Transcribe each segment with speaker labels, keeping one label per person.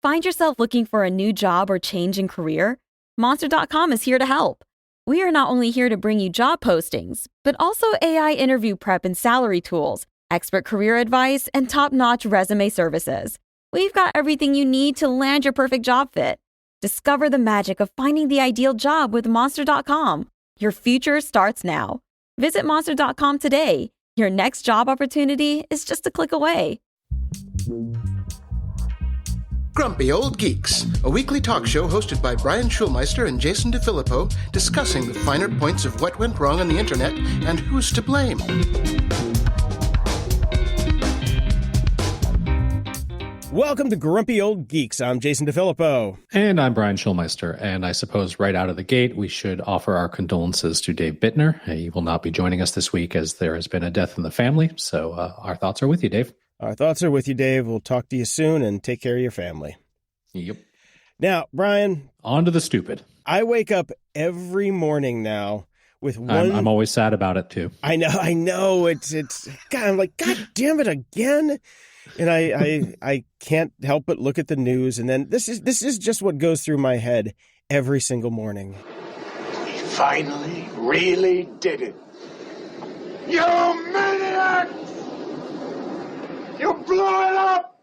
Speaker 1: Find yourself looking for a new job or change in career? Monster.com is here to help. We are not only here to bring you job postings, but also AI interview prep and salary tools, expert career advice, and top-notch resume services. We've got everything you need to land your perfect job fit. Discover the magic of finding the ideal job with Monster.com. Your future starts now. Visit Monster.com today. Your next job opportunity is just a click away.
Speaker 2: Grumpy Old Geeks, a weekly talk show hosted by Brian Schulmeister and Jason DeFilippo, discussing the finer points of what went wrong on the internet and who's to blame.
Speaker 3: Welcome to Grumpy Old Geeks. I'm Jason DeFilippo.
Speaker 4: And I'm Brian Schulmeister. And I suppose right out of the gate, we should offer our condolences to Dave Bittner. He will not be joining us this week as there has been a death in the family. So our thoughts are with you, Dave.
Speaker 3: Our thoughts are with you, Dave. We'll talk to you soon and take care of your family.
Speaker 4: Yep.
Speaker 3: Now, Brian.
Speaker 4: On to the stupid.
Speaker 3: I wake up every morning now with one.
Speaker 4: I'm always sad about it, too.
Speaker 3: I know. It's God, I'm like, God damn it again. And I can't help but look at the news. And then this is just what goes through my head every single morning.
Speaker 5: We finally really did it. You maniacs! You blew it up!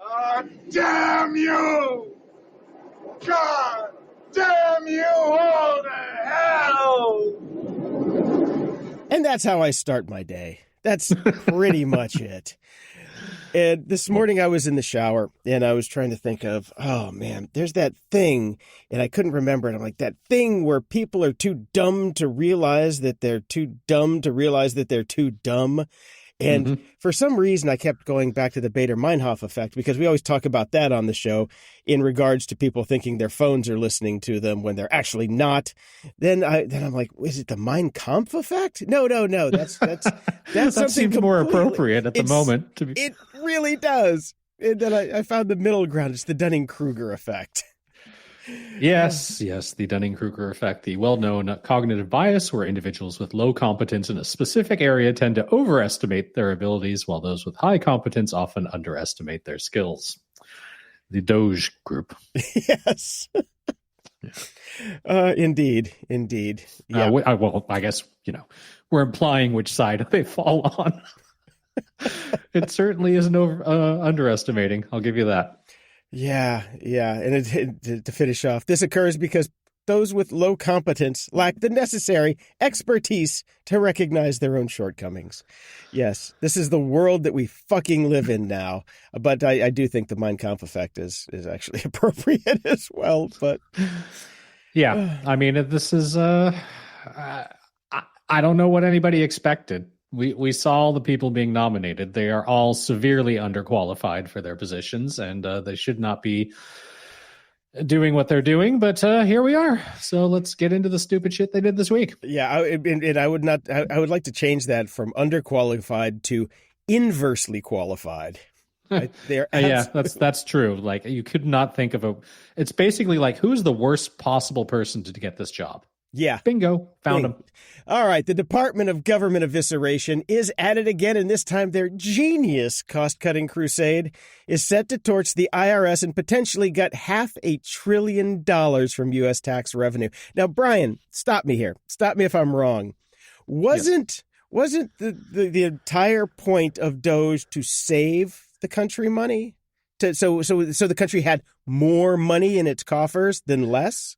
Speaker 5: Oh, damn you! God damn you all to hell!
Speaker 3: And that's how I start my day. That's pretty much it. And this morning I was in the shower and I was trying to think of, oh man, there's that thing, and I couldn't remember it. I'm like, that thing where people are too dumb to realize that they're too dumb to realize that they're too dumb. And for some reason, I kept going back to the Bader-Meinhof effect, because we always talk about that on the show in regards to people thinking their phones are listening to them when they're actually not. Then I'm like, is it the Mein Kampf effect? No. That's
Speaker 4: that
Speaker 3: something
Speaker 4: seems more appropriate at the moment.
Speaker 3: It really does. And then I found the middle ground. It's the Dunning-Kruger effect.
Speaker 4: Yes, the Dunning-Kruger effect, the well-known cognitive bias where individuals with low competence in a specific area tend to overestimate their abilities, while those with high competence often underestimate their skills. The Doge group.
Speaker 3: Yes. Indeed. Yeah.
Speaker 4: Well, I guess, we're implying which side they fall on. It certainly isn't underestimating. I'll give you that.
Speaker 3: Yeah. And to finish off, this occurs because those with low competence lack the necessary expertise to recognize their own shortcomings. Yes, this is the world that we fucking live in now. But I do think the Mein Kampf effect is actually appropriate as well. But
Speaker 4: yeah, I mean, this is I don't know what anybody expected. We saw the people being nominated. They are all severely underqualified for their positions, and they should not be doing what they're doing. But here we are. So let's get into the stupid shit they did this week.
Speaker 3: Yeah, I would not. I would like to change that from underqualified to inversely qualified.
Speaker 4: Yeah, that's true. Like, you could not think of it's basically like, who's the worst possible person to get this job?
Speaker 3: Yeah.
Speaker 4: Bingo. Found him.
Speaker 3: All right. The Department of Government Evisceration is at it again, and this time their genius cost-cutting crusade is set to torch the IRS and potentially gut $500 billion from U.S. tax revenue. Now, Brian, stop me here. Stop me if I'm wrong. Wasn't the entire point of Doge to save the country money? So the country had more money in its coffers than less?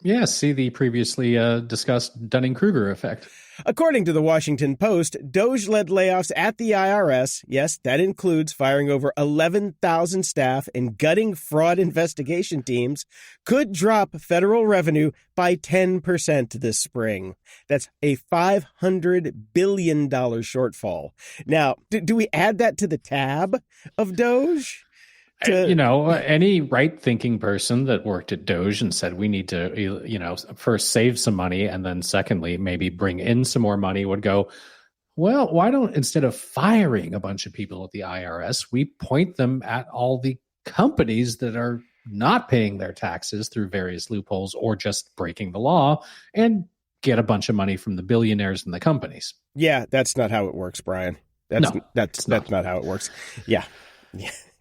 Speaker 4: Yeah, see the previously discussed Dunning-Kruger effect.
Speaker 3: According to the Washington Post, Doge-led layoffs at the IRS, yes, that includes firing over 11,000 staff and gutting fraud investigation teams, could drop federal revenue by 10% this spring. That's a $500 billion shortfall. Now, do we add that to the tab of Doge?
Speaker 4: Any right-thinking person that worked at Doge and said we need to, first save some money and then secondly, maybe bring in some more money would go, well, why don't, instead of firing a bunch of people at the IRS, we point them at all the companies that are not paying their taxes through various loopholes or just breaking the law and get a bunch of money from the billionaires and the companies.
Speaker 3: Yeah, that's not how it works, Brian. That's not how it works. Yeah.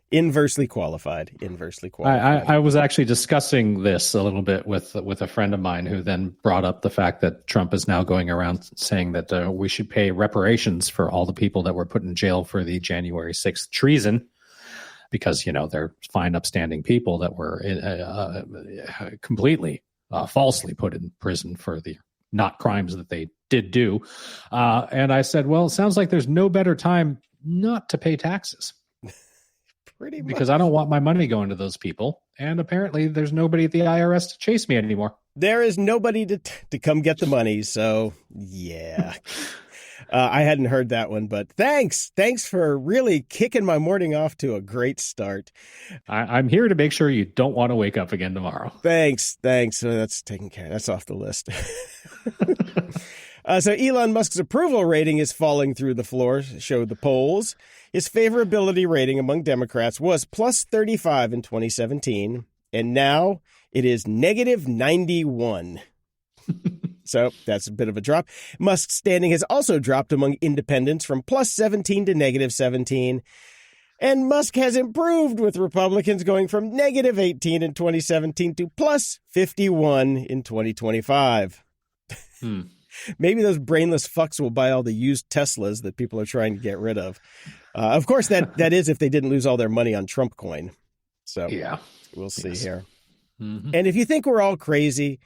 Speaker 3: Inversely qualified.
Speaker 4: I was actually discussing this a little bit with a friend of mine who then brought up the fact that Trump is now going around saying that we should pay reparations for all the people that were put in jail for the January 6th treason, because, they're fine, upstanding people that were completely falsely put in prison for the not crimes that they did do. And I said, well, it sounds like there's no better time not to pay taxes.
Speaker 3: Pretty much.
Speaker 4: Because I don't want my money going to those people. And apparently there's nobody at the IRS to chase me anymore.
Speaker 3: There is nobody to come get the money. So, yeah. I hadn't heard that one, but thanks. Thanks for really kicking my morning off to a great start.
Speaker 4: I'm here to make sure you don't want to wake up again tomorrow.
Speaker 3: Thanks. That's taken care of. That's off the list. So Elon Musk's approval rating is falling through the floor, showed the polls. His favorability rating among Democrats was plus 35 in 2017, and now it is negative 91. So that's a bit of a drop. Musk's standing has also dropped among independents from plus 17 to negative 17. And Musk has improved, with Republicans going from negative 18 in 2017 to plus 51 in 2025. Maybe those brainless fucks will buy all the used Teslas that people are trying to get rid of. Of course, that is if they didn't lose all their money on Trump coin. So yeah, we'll see here. Mm-hmm. And if you think we're all crazy,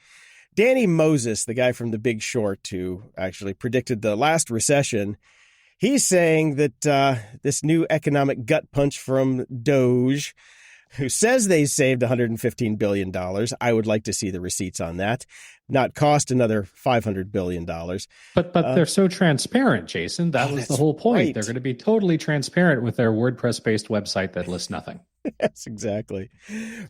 Speaker 3: Danny Moses, the guy from The Big Short, who actually predicted the last recession, he's saying that this new economic gut punch from Doge, who says they saved $115 billion. I would like to see the receipts on that. Not cost another $500 billion.
Speaker 4: But they're so transparent, Jason. That was the whole point. Right. They're going to be totally transparent with their WordPress-based website that lists nothing.
Speaker 3: Yes, exactly.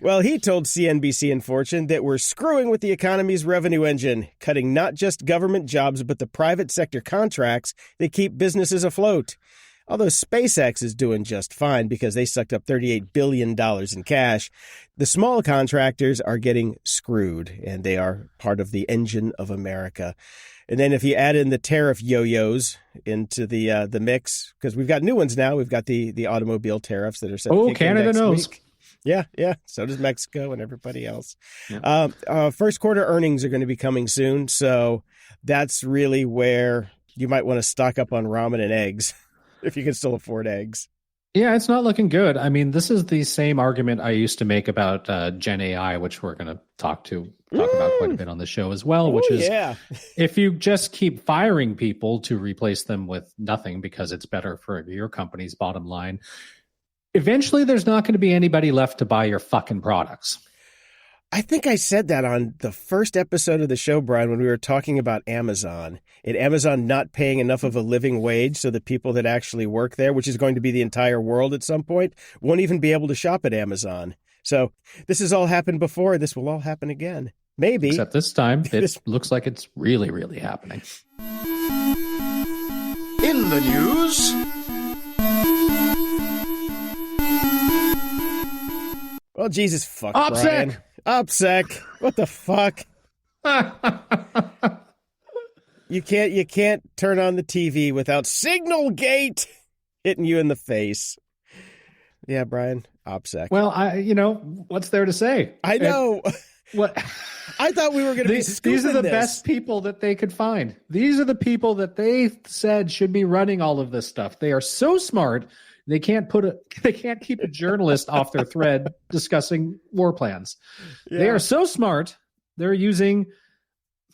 Speaker 3: Well, he told CNBC and Fortune that we're screwing with the economy's revenue engine, cutting not just government jobs, but the private sector contracts that keep businesses afloat. Although SpaceX is doing just fine because they sucked up $38 billion in cash, the small contractors are getting screwed, and they are part of the engine of America. And then if you add in the tariff yo-yos into the mix, because we've got new ones now, we've got the automobile tariffs that are set to kick in
Speaker 4: Canada
Speaker 3: next
Speaker 4: knows.
Speaker 3: week. Yeah. So does Mexico and everybody else.
Speaker 4: Yep.
Speaker 3: First quarter earnings are going to be coming soon, so that's really where you might want to stock up on ramen and eggs. If you can still afford eggs.
Speaker 4: Yeah, it's not looking good. I mean, this is the same argument I used to make about Gen AI, which we're going to talk about quite a bit on the show as well, which is if you just keep firing people to replace them with nothing because it's better for your company's bottom line, eventually there's not going to be anybody left to buy your fucking products.
Speaker 3: I think I said that on the first episode of the show, Brian, when we were talking about Amazon and Amazon not paying enough of a living wage so that people that actually work there, which is going to be the entire world at some point, won't even be able to shop at Amazon. So this has all happened before. This will all happen again. Maybe.
Speaker 4: Except this time, it looks like it's really, really happening.
Speaker 2: In the news...
Speaker 3: Well, Jesus fuck,
Speaker 4: OPSEC!
Speaker 3: Brian. OPSEC. What the fuck? You can't turn on the TV without Signalgate hitting you in the face. Yeah, Brian, OPSEC.
Speaker 4: Well, what's there to say?
Speaker 3: I know.
Speaker 4: What
Speaker 3: I thought we were going to be scooping
Speaker 4: These are the
Speaker 3: this.
Speaker 4: best people that they could find. These are the people that they said should be running all of this stuff. They are so smart. They can't keep a journalist off their thread discussing war plans. Yeah. They are so smart. They're using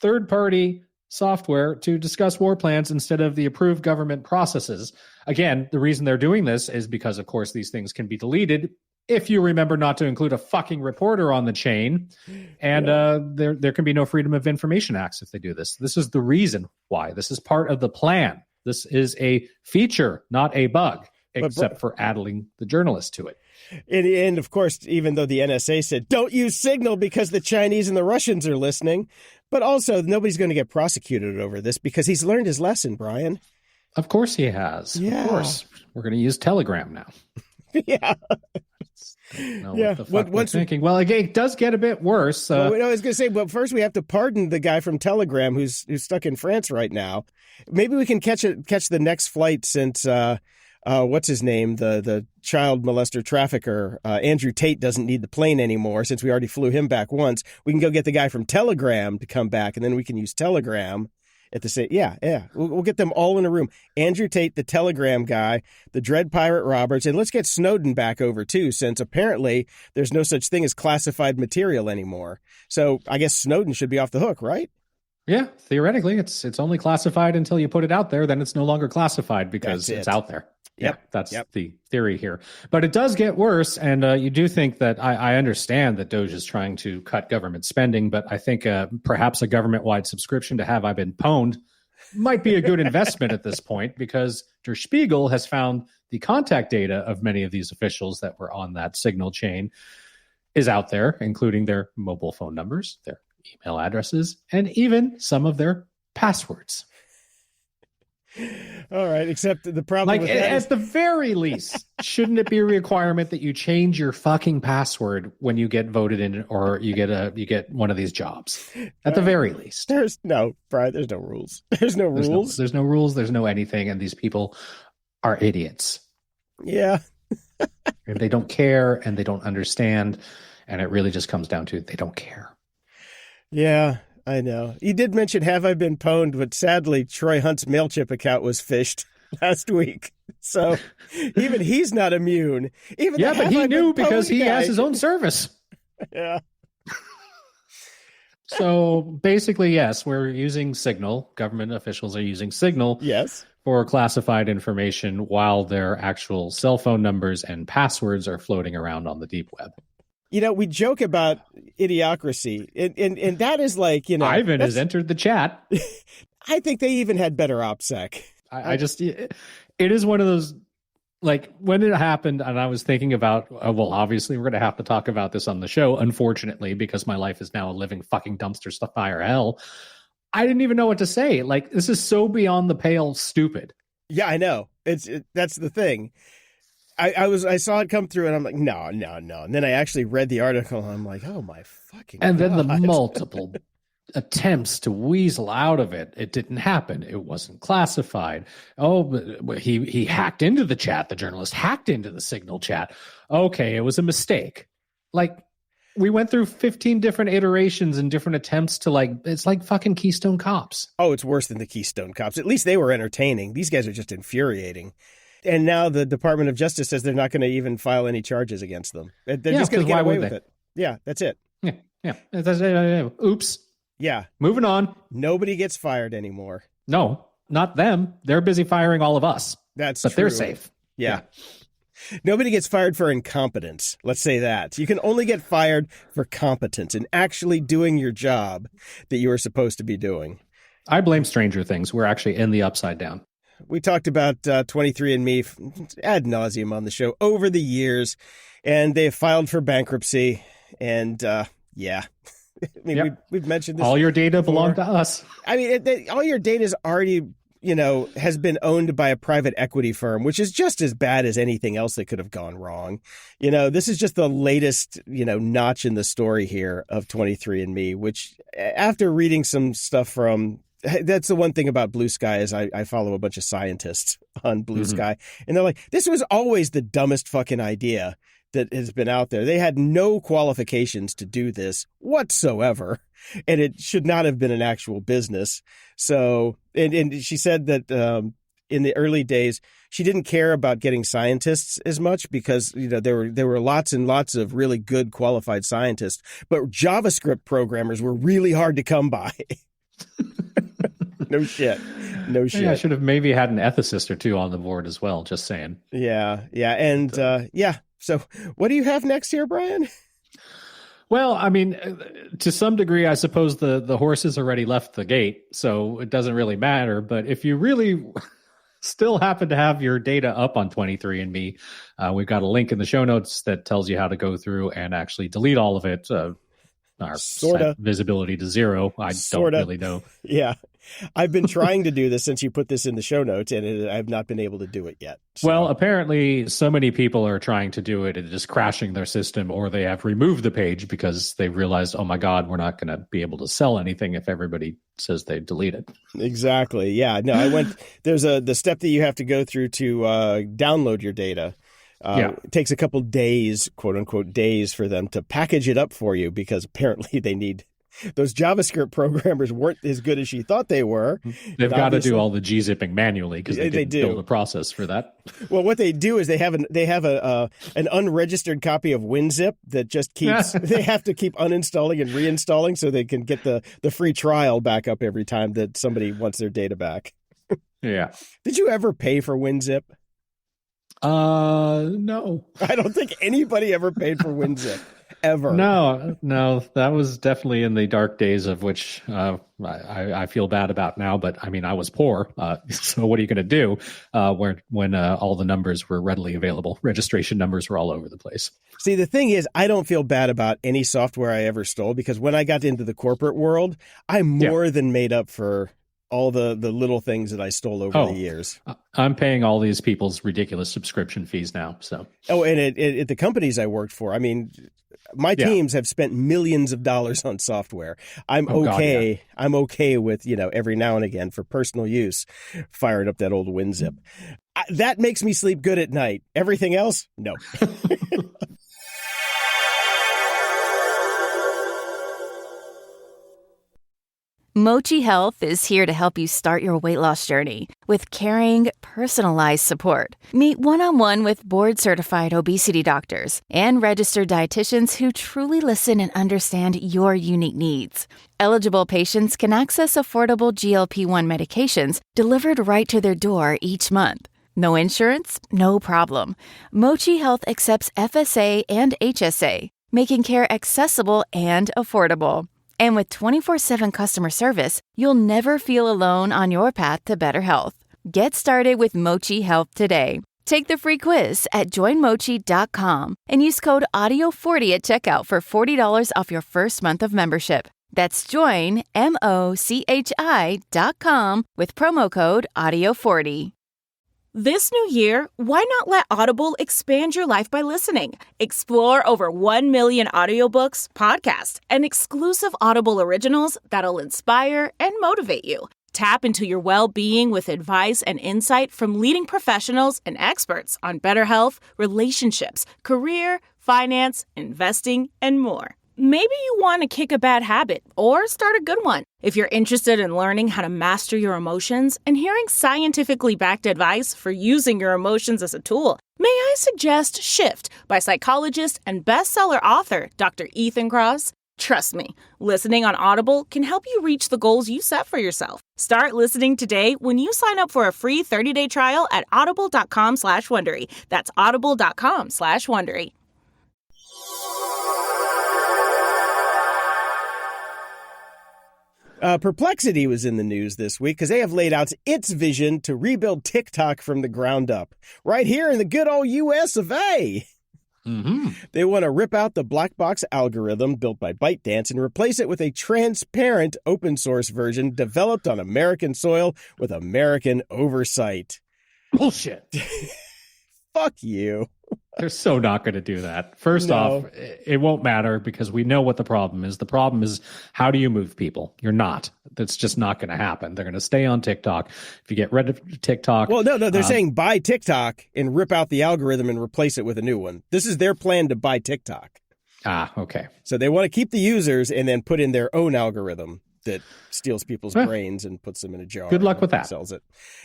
Speaker 4: third-party software to discuss war plans instead of the approved government processes. Again, the reason they're doing this is because, of course, these things can be deleted if you remember not to include a fucking reporter on the chain. And there can be no Freedom of Information Acts if they do this. This is the reason why. This is part of the plan. This is a feature, not a bug. Except for adding the journalist to it.
Speaker 3: And of course, even though the NSA said, don't use Signal because the Chinese and the Russians are listening, but also nobody's going to get prosecuted over this because he's learned his lesson, Brian.
Speaker 4: Of course he has. Yeah. Of course. We're going to use Telegram now.
Speaker 3: Yeah.
Speaker 4: What the fuck we're thinking. Well, again, it does get a bit worse.
Speaker 3: I was going to say, but first we have to pardon the guy from Telegram who's stuck in France right now. Maybe we can catch the next flight since what's his name? The child molester trafficker, Andrew Tate doesn't need the plane anymore since we already flew him back once. We can go get the guy from Telegram to come back, and then we can use Telegram at the same. Yeah. We'll get them all in a room. Andrew Tate, the Telegram guy, the Dread Pirate Roberts, and let's get Snowden back over too, since apparently there's no such thing as classified material anymore. So I guess Snowden should be off the hook, right?
Speaker 4: Yeah, theoretically, it's only classified until you put it out there. Then it's no longer classified because it's out there.
Speaker 3: Yep.
Speaker 4: Yeah, that's the theory here. But it does get worse, and you do think that I understand that Doge is trying to cut government spending, but I think perhaps a government-wide subscription to Have I Been Pwned might be a good investment at this point, because Der Spiegel has found the contact data of many of these officials that were on that Signal chain is out there, including their mobile phone numbers, their email addresses, and even some of their passwords.
Speaker 3: All right, except the problem with that
Speaker 4: at the very least, shouldn't it be a requirement that you change your fucking password when you get voted in or you get one of these jobs? At the very least.
Speaker 3: Brian, there's no rules. There's no rules.
Speaker 4: There's no rules, there's no anything, and these people are idiots.
Speaker 3: Yeah.
Speaker 4: And they don't care and they don't understand, and it really just comes down to they don't care.
Speaker 3: Yeah, I know. You did mention Have I Been Pwned, but sadly, Troy Hunt's MailChimp account was phished last week. So even he's not immune.
Speaker 4: But he knew because he has his own service.
Speaker 3: Yeah.
Speaker 4: So basically, yes, we're using Signal. Government officials are using Signal.
Speaker 3: Yes.
Speaker 4: For classified information while their actual cell phone numbers and passwords are floating around on the deep web.
Speaker 3: You know, we joke about idiocracy, and that is like,
Speaker 4: Ivan has entered the chat.
Speaker 3: I think they even had better OPSEC.
Speaker 4: It is one of those, like, when it happened, and I was thinking about, well, obviously we're going to have to talk about this on the show, unfortunately, because my life is now a living fucking dumpster fire hell. I didn't even know what to say. Like, this is so beyond the pale stupid.
Speaker 3: Yeah, I know. That's the thing. I saw it come through and I'm like, no. And then I actually read the article and I'm like, oh my fucking
Speaker 4: And
Speaker 3: God.
Speaker 4: then the multiple attempts to weasel out of it. It didn't happen. It wasn't classified. Oh, but he hacked into the chat. The journalist hacked into the Signal chat. Okay, it was a mistake. Like, we went through 15 different iterations and different attempts to, like, it's like fucking Keystone Cops.
Speaker 3: Oh, it's worse than the Keystone Cops. At least they were entertaining. These guys are just infuriating. And now the Department of Justice says they're not going to even file any charges against them. They're just going to get away with it. Yeah, that's it.
Speaker 4: Yeah. Oops.
Speaker 3: Yeah.
Speaker 4: Moving on.
Speaker 3: Nobody gets fired anymore.
Speaker 4: No, not them. They're busy firing all of us.
Speaker 3: But
Speaker 4: they're safe.
Speaker 3: Yeah. Nobody gets fired for incompetence. Let's say that. You can only get fired for competence and actually doing your job that you were supposed to be doing.
Speaker 4: I blame Stranger Things. We're actually in the upside down.
Speaker 3: We talked about 23andMe ad nauseum on the show over the years, and they have filed for bankruptcy. And yeah, I mean, we've mentioned this.
Speaker 4: All your data
Speaker 3: before.
Speaker 4: belong to us.
Speaker 3: I mean, all your data is already, has been owned by a private equity firm, which is just as bad as anything else that could have gone wrong. This is just the latest, notch in the story here of 23andMe, which after reading some stuff from, that's the one thing about Blue Sky is I follow a bunch of scientists on Blue Sky, and they're like, this was always the dumbest fucking idea that has been out there. They had no qualifications to do this whatsoever, and it should not have been an actual business. So, and she said that in the early days, she didn't care about getting scientists as much because, there were lots and lots of really good qualified scientists, but JavaScript programmers were really hard to come by. No shit.
Speaker 4: Yeah, I should have maybe had an ethicist or two on the board as well. Just saying.
Speaker 3: Yeah. And So what do you have next here, Brian?
Speaker 4: Well, I mean, to some degree, I suppose the horses already left the gate, so it doesn't really matter. But if you really still happen to have your data up on 23andMe, we've got a link in the show notes that tells you how to go through and actually delete all of it. or
Speaker 3: Sorta.
Speaker 4: set visibility to 0. I
Speaker 3: Sorta.
Speaker 4: don't really know.
Speaker 3: Yeah. I've been trying to do this since you put this in the show notes, and I've not been able to do it yet. So.
Speaker 4: Well, apparently so many people are trying to do it, it is crashing their system, or they have removed the page because they realized, oh my God, we're not going to be able to sell anything if everybody says they delete it.
Speaker 3: Exactly. Yeah. No, there's the step that you have to go through to download your data. It takes a couple days, quote unquote, days for them to package it up for you, because apparently they need those JavaScript programmers weren't as good as she thought they were.
Speaker 4: They've got to do all the gzipping manually because they didn't build a process for that.
Speaker 3: Well, what they do is they have an unregistered copy of WinZip that just keeps. They have to keep uninstalling and reinstalling so they can get the free trial back up every time that somebody wants their data back.
Speaker 4: Yeah.
Speaker 3: Did you ever pay for WinZip?
Speaker 4: No.
Speaker 3: I don't think anybody ever paid for WinZip. Ever.
Speaker 4: No, that was definitely in the dark days, of which I feel bad about now. But I mean, I was poor, so what are you going to do when all the numbers were readily available? Registration numbers were all over the place.
Speaker 3: See, the thing is, I don't feel bad about any software I ever stole, because when I got into the corporate world, I more than made up for all the little things that I stole over the years.
Speaker 4: I'm paying all these people's ridiculous subscription fees now. So.
Speaker 3: Oh, and at the companies I worked for, I mean, my teams have spent millions of dollars on software. I'm okay. I'm okay with, every now and again for personal use, firing up that old WinZip. That makes me sleep good at night. Everything else, no.
Speaker 6: Mochi Health is here to help you start your weight loss journey with caring, personalized support. Meet one-on-one with board-certified obesity doctors and registered dietitians who truly listen and understand your unique needs. Eligible patients can access affordable GLP-1 medications delivered right to their door each month. No insurance? No problem. Mochi Health accepts FSA and HSA, making care accessible and affordable. And with 24/7 customer service, you'll never feel alone on your path to better health. Get started with Mochi Health today. Take the free quiz at joinmochi.com and use code AUDIO40 at checkout for $40 off your first month of membership. That's joinmochi.com with promo code AUDIO40.
Speaker 7: This new year, why not let Audible expand your life by listening? Explore over 1 million audiobooks, podcasts, and exclusive Audible originals that'll inspire and motivate you. Tap into your well-being with advice and insight from leading professionals and experts on better health, relationships, career, finance, investing, and more. Maybe you want to kick a bad habit or start a good one. If you're interested in learning how to master your emotions and hearing scientifically backed advice for using your emotions as a tool, may I suggest Shift by psychologist and bestseller author Dr. Ethan Kross? Trust me, listening on Audible can help you reach the goals you set for yourself. Start listening today when you sign up for a free 30-day trial at audible.com/Wondery. That's audible.com/Wondery.
Speaker 3: Perplexity was in the news this week because they have laid out its vision to rebuild TikTok from the ground up, right here in the good old U.S. of A.
Speaker 4: Mm-hmm.
Speaker 3: They want to rip out the black box algorithm built by ByteDance and replace it with a transparent open source version developed on American soil with American oversight.
Speaker 4: Bullshit.
Speaker 3: Fuck you.
Speaker 4: They're so not going to do that. First off, it won't matter because we know what the problem is. The problem is, how do you move people? You're not. That's just not going to happen. They're going to stay on TikTok. If you get rid of TikTok...
Speaker 3: Well, no, they're saying buy TikTok and rip out the algorithm and replace it with a new one. This is their plan to buy TikTok.
Speaker 4: Okay.
Speaker 3: So they want to keep the users and then put in their own algorithm that steals people's brains and puts them in a jar.
Speaker 4: Good luck with that.
Speaker 3: Sells it.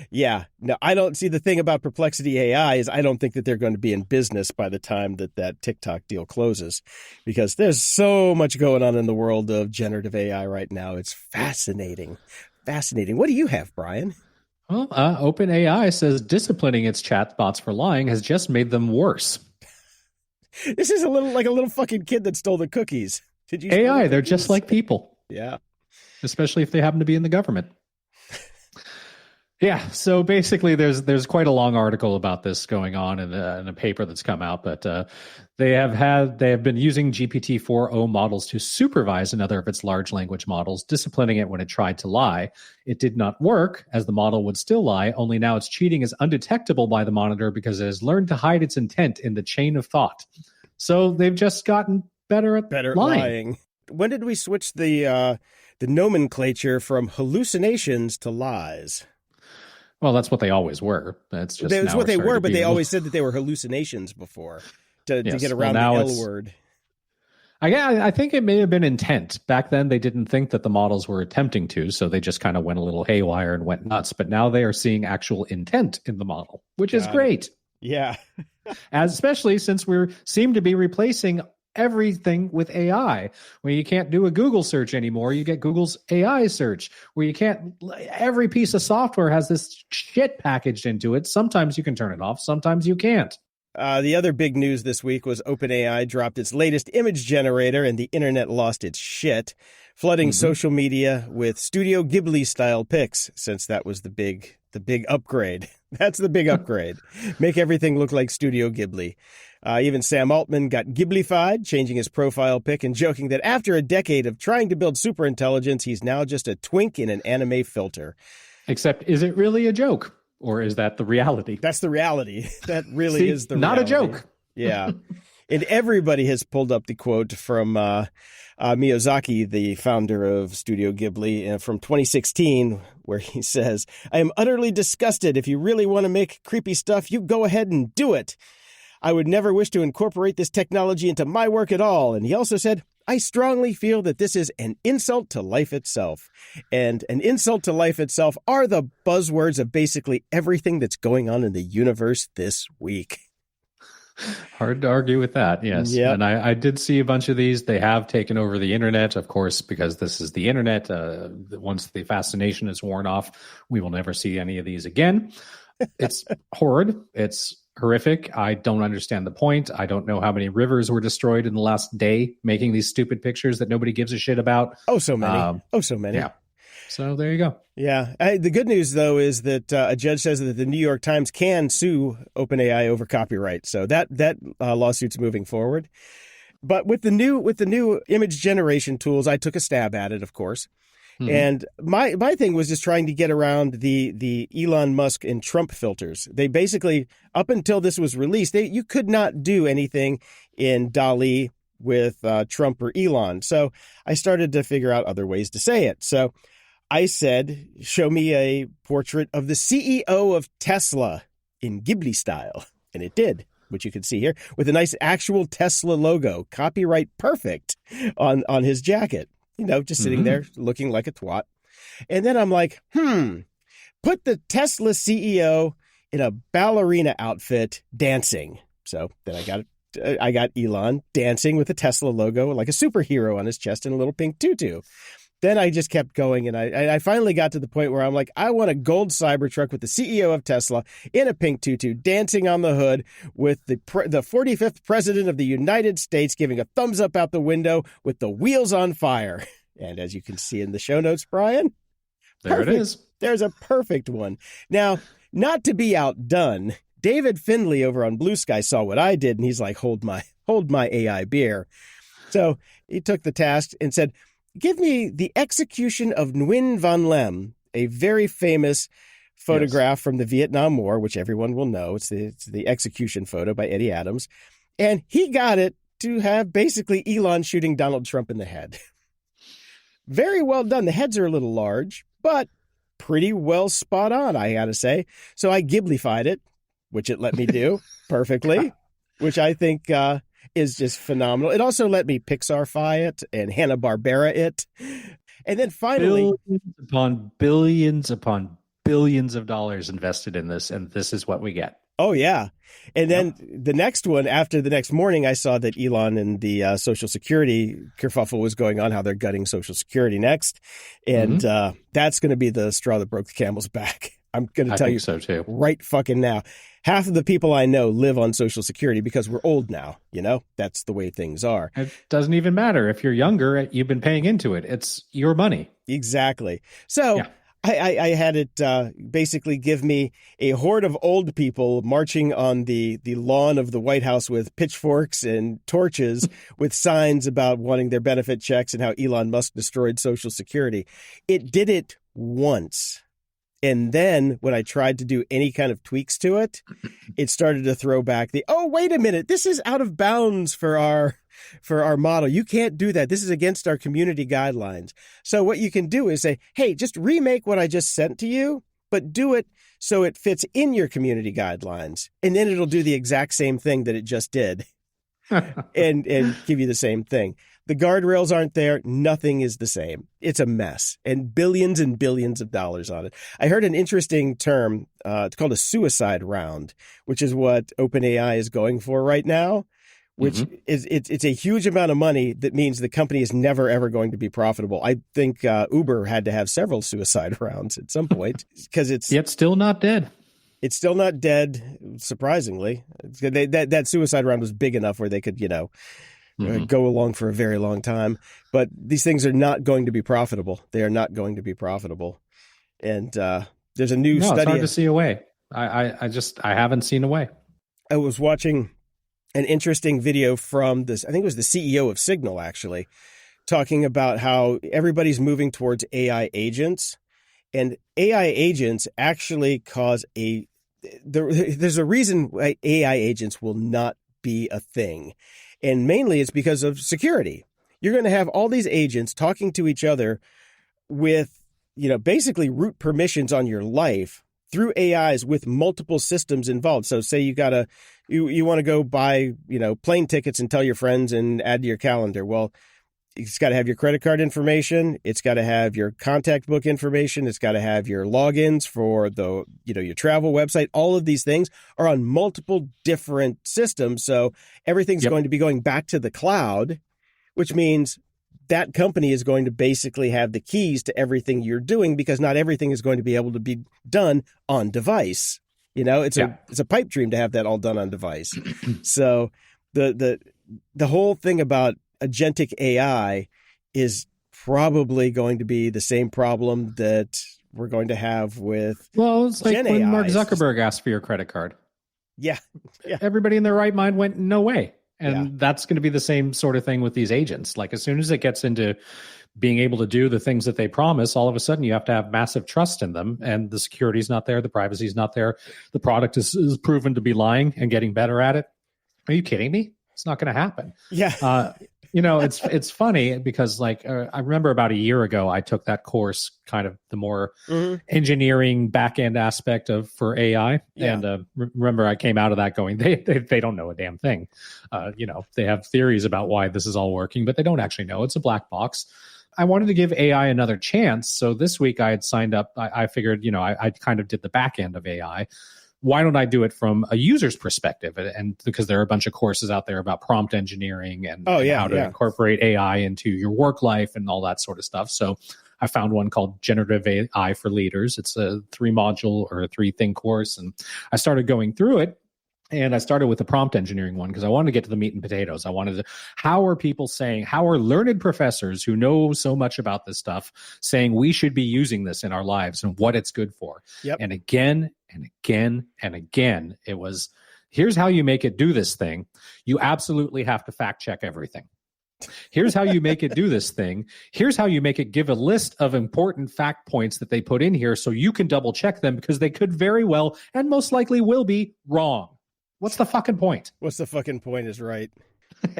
Speaker 3: Yeah. No, I don't see the thing about Perplexity AI is I don't think that they're going to be in business by the time that TikTok deal closes, because there's so much going on in the world of generative AI right now. It's fascinating. Fascinating. What do you have, Brian?
Speaker 4: Well, OpenAI says disciplining its chatbots for lying has just made them worse.
Speaker 3: This is a little fucking kid that stole the cookies. Did you?
Speaker 4: AI, they're just like people.
Speaker 3: Yeah.
Speaker 4: Especially if they happen to be in the government. Yeah, so basically, there's quite a long article about this going on in a paper that's come out, but they have been using GPT-4o models to supervise another of its large language models, disciplining it when it tried to lie. It did not work, as the model would still lie. Only now its cheating is undetectable by the monitor because it has learned to hide its intent in the chain of thought. So they've just gotten better at lying.
Speaker 3: When did we switch the nomenclature from hallucinations to lies?
Speaker 4: Well, that's what they always were. That's just
Speaker 3: that's what they were, but they always said that they were hallucinations before to get around the L word.
Speaker 4: I think it may have been intent. Back then, they didn't think that the models were attempting to, so they just kind of went a little haywire and went nuts. But now they are seeing actual intent in the model, which is great.
Speaker 3: Yeah.
Speaker 4: Especially since we seem to be replacing everything with AI, where you can't do a Google search anymore. You get Google's AI search, where you can't, every piece of software has this shit packaged into it. Sometimes you can turn it off. Sometimes you can't.
Speaker 3: The other big news this week was OpenAI dropped its latest image generator and the internet lost its shit, flooding social media with Studio Ghibli style pics, since that was the big upgrade. That's the big upgrade. Make everything look like Studio Ghibli. Even Sam Altman got Ghiblified, changing his profile pic and joking that after a decade of trying to build superintelligence, he's now just a twink in an anime filter.
Speaker 4: Except, is it really a joke? Or is that the reality?
Speaker 3: That's the reality. That really is the reality.
Speaker 4: Not a joke.
Speaker 3: Yeah. And everybody has pulled up the quote from Miyazaki, the founder of Studio Ghibli, from 2016, where he says, "I am utterly disgusted. If you really want to make creepy stuff, you go ahead and do it. I would never wish to incorporate this technology into my work at all." And he also said, "I strongly feel that this is an insult to life itself." And an insult to life itself are the buzzwords of basically everything that's going on in the universe this week.
Speaker 4: Hard to argue with that, yes. Yep. And I did see a bunch of these. They have taken over the internet, of course, because this is the internet. Once the fascination is worn off, we will never see any of these again. It's horrid. It's horrific. I don't understand the point. I don't know how many rivers were destroyed in the last day making these stupid pictures that nobody gives a shit about.
Speaker 3: Oh, so many. So many.
Speaker 4: Yeah. So there you go.
Speaker 3: Yeah. The good news, though, is that a judge says that the New York Times can sue OpenAI over copyright. So that lawsuit's moving forward. But with the new image generation tools, I took a stab at it, of course. Mm-hmm. And my thing was just trying to get around the Elon Musk and Trump filters. They basically, up until this was released, you could not do anything in DALL-E with Trump or Elon. So I started to figure out other ways to say it. So I said, show me a portrait of the CEO of Tesla in Ghibli style. And it did, which you can see here, with a nice actual Tesla logo, copyright perfect, on his jacket. You know, just sitting there looking like a twat. And then I'm like, put the Tesla CEO in a ballerina outfit dancing. So then I got Elon dancing with the Tesla logo like a superhero on his chest and a little pink tutu. Then I just kept going, and I finally got to the point where I'm like, I want a gold Cybertruck with the CEO of Tesla in a pink tutu dancing on the hood with the 45th president of the United States giving a thumbs up out the window with the wheels on fire. And as you can see in the show notes, Brian,
Speaker 4: there it is.
Speaker 3: There's a perfect one. Now, not to be outdone, David Finley over on Blue Sky saw what I did, and he's like, hold my AI beer. So he took the task and said, give me the execution of Nguyen Van Lem, a very famous photograph from the Vietnam War, which everyone will know. It's the execution photo by Eddie Adams. And he got it to have basically Elon shooting Donald Trump in the head. Very well done. The heads are a little large, but pretty well spot on, I gotta say. So I Ghiblified it, which it let me do perfectly, which I think is just phenomenal. It also let me Pixar-fy it and Hanna-Barbera it. And then finally...
Speaker 4: Billions upon billions of dollars invested in this, and this is what we get.
Speaker 3: Oh, yeah. And then the next one, after the next morning, I saw that Elon and the Social Security kerfuffle was going on, how they're gutting Social Security next. And that's going to be the straw that broke the camel's back. I'm going to tell you
Speaker 4: so too.
Speaker 3: Right fucking now. Half of the people I know live on Social Security because we're old now. You know, that's the way things are.
Speaker 4: It doesn't even matter. If you're younger, you've been paying into it. It's your money.
Speaker 3: Exactly. So I had it basically give me a horde of old people marching on the lawn of the White House with pitchforks and torches with signs about wanting their benefit checks and how Elon Musk destroyed Social Security. It did it once. And then when I tried to do any kind of tweaks to it, it started to throw back oh, wait a minute, this is out of bounds for our model. You can't do that. This is against our community guidelines. So what you can do is say, hey, just remake what I just sent to you, but do it so it fits in your community guidelines. And then it'll do the exact same thing that it just did and give you the same thing. The guardrails aren't there. Nothing is the same. It's a mess and billions of dollars on it. I heard an interesting term. It's called a suicide round, which is what OpenAI is going for right now, which is it's a huge amount of money that means the company is never, ever going to be profitable. I think Uber had to have several suicide rounds at some point because it's
Speaker 4: yet still not dead.
Speaker 3: It's still not dead, surprisingly. That suicide round was big enough where they could, go along for a very long time. But these things are not going to be profitable. They are not going to be profitable. And there's a new study.
Speaker 4: It's hard to see a way. I haven't seen a way.
Speaker 3: I was watching an interesting video from this, I think it was the CEO of Signal, actually, talking about how everybody's moving towards AI agents. And AI agents actually cause there's a reason why AI agents will not be a thing. And mainly it's because of security. You're going to have all these agents talking to each other with, basically root permissions on your life through AIs with multiple systems involved. So say you want to go buy, plane tickets and tell your friends and add to your calendar. Well, it's got to have your credit card information. It's got to have your contact book information. It's got to have your logins for your travel website. All of these things are on multiple different systems. So everything's going to be going back to the cloud, which means that company is going to basically have the keys to everything you're doing because not everything is going to be able to be done on device. It's a pipe dream to have that all done on device. So the whole thing about agentic AI is probably going to be the same problem that we're going to have with
Speaker 4: it's like
Speaker 3: Gen
Speaker 4: when
Speaker 3: AIs.
Speaker 4: Mark Zuckerberg asked for your credit card.
Speaker 3: Yeah.
Speaker 4: Everybody in their right mind went, no way. And that's going to be the same sort of thing with these agents. Like as soon as it gets into being able to do the things that they promise, all of a sudden you have to have massive trust in them. And the security is not there. The privacy is not there. The product is proven to be lying and getting better at it. Are you kidding me? It's not going to happen.
Speaker 3: Yeah.
Speaker 4: It's funny because I remember about a year ago, I took that course, kind of the more engineering back end aspect for AI. Yeah. And remember, I came out of that going, they don't know a damn thing. They have theories about why this is all working, but they don't actually know. It's a black box. I wanted to give AI another chance. So this week I had signed up. I figured, I kind of did the back end of AI. Why don't I do it from a user's perspective? And because there are a bunch of courses out there about prompt engineering and how to incorporate AI into your work life and all that sort of stuff. So I found one called Generative AI for Leaders. It's a 3-module or a 3-thing course. And I started going through it. And I started with the prompt engineering one because I wanted to get to the meat and potatoes. I wanted to, how are learned professors who know so much about this stuff saying we should be using this in our lives and what it's good for? Yep. And again and again and again, it was, here's how you make it do this thing. You absolutely have to fact check everything. Here's how you make it do this thing. Here's how you make it give a list of important fact points that they put in here so you can double check them because they could very well and most likely will be wrong. What's the fucking point?
Speaker 3: What's the fucking point is right.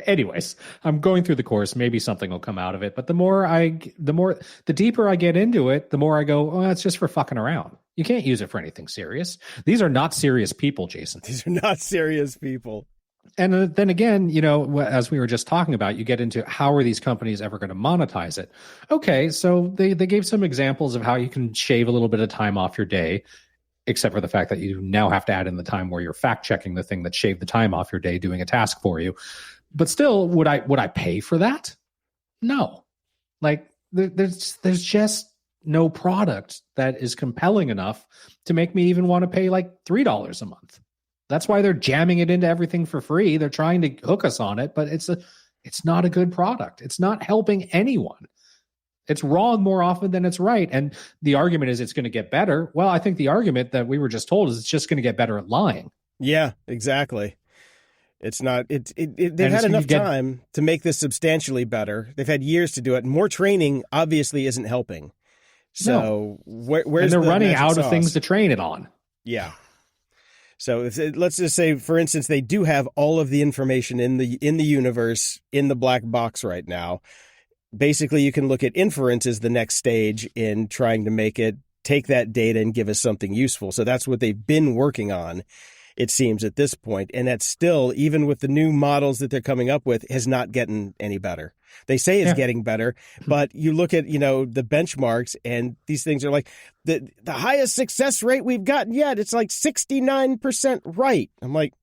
Speaker 4: Anyways, I'm going through the course. Maybe something will come out of it. But the deeper I get into it, the more I go, oh, it's just for fucking around. You can't use it for anything serious. These are not serious people, Jason.
Speaker 3: These are not serious people.
Speaker 4: And then again, as we were just talking about, you get into how are these companies ever going to monetize it? Okay, so they gave some examples of how you can shave a little bit of time off your day, except for the fact that you now have to add in the time where you're fact checking the thing that shaved the time off your day doing a task for you. But still, would I pay for that? No. There's just no product that is compelling enough to make me even want to pay $3 a month. That's why they're jamming it into everything for free. They're trying to hook us on it, but it's not a good product. It's not helping anyone. It's wrong more often than it's right. And the argument is it's going to get better. Well, I think the argument that we were just told is it's just going to get better at lying.
Speaker 3: Yeah, exactly. It's not. They've had enough time to make this substantially better. They've had years to do it. More training obviously isn't helping. So where's
Speaker 4: and they're running out
Speaker 3: sauce?
Speaker 4: Of things to train it on.
Speaker 3: Yeah. So let's just say, for instance, they do have all of the information in the universe in the black box right now. Basically, you can look at inference as the next stage in trying to make it take that data and give us something useful. So that's what they've been working on, it seems, at this point. And that's still, even with the new models that they're coming up with, has not gotten any better. They say it's getting better, but you look at, the benchmarks, and these things are like the highest success rate we've gotten yet. It's like 69% right. I'm like,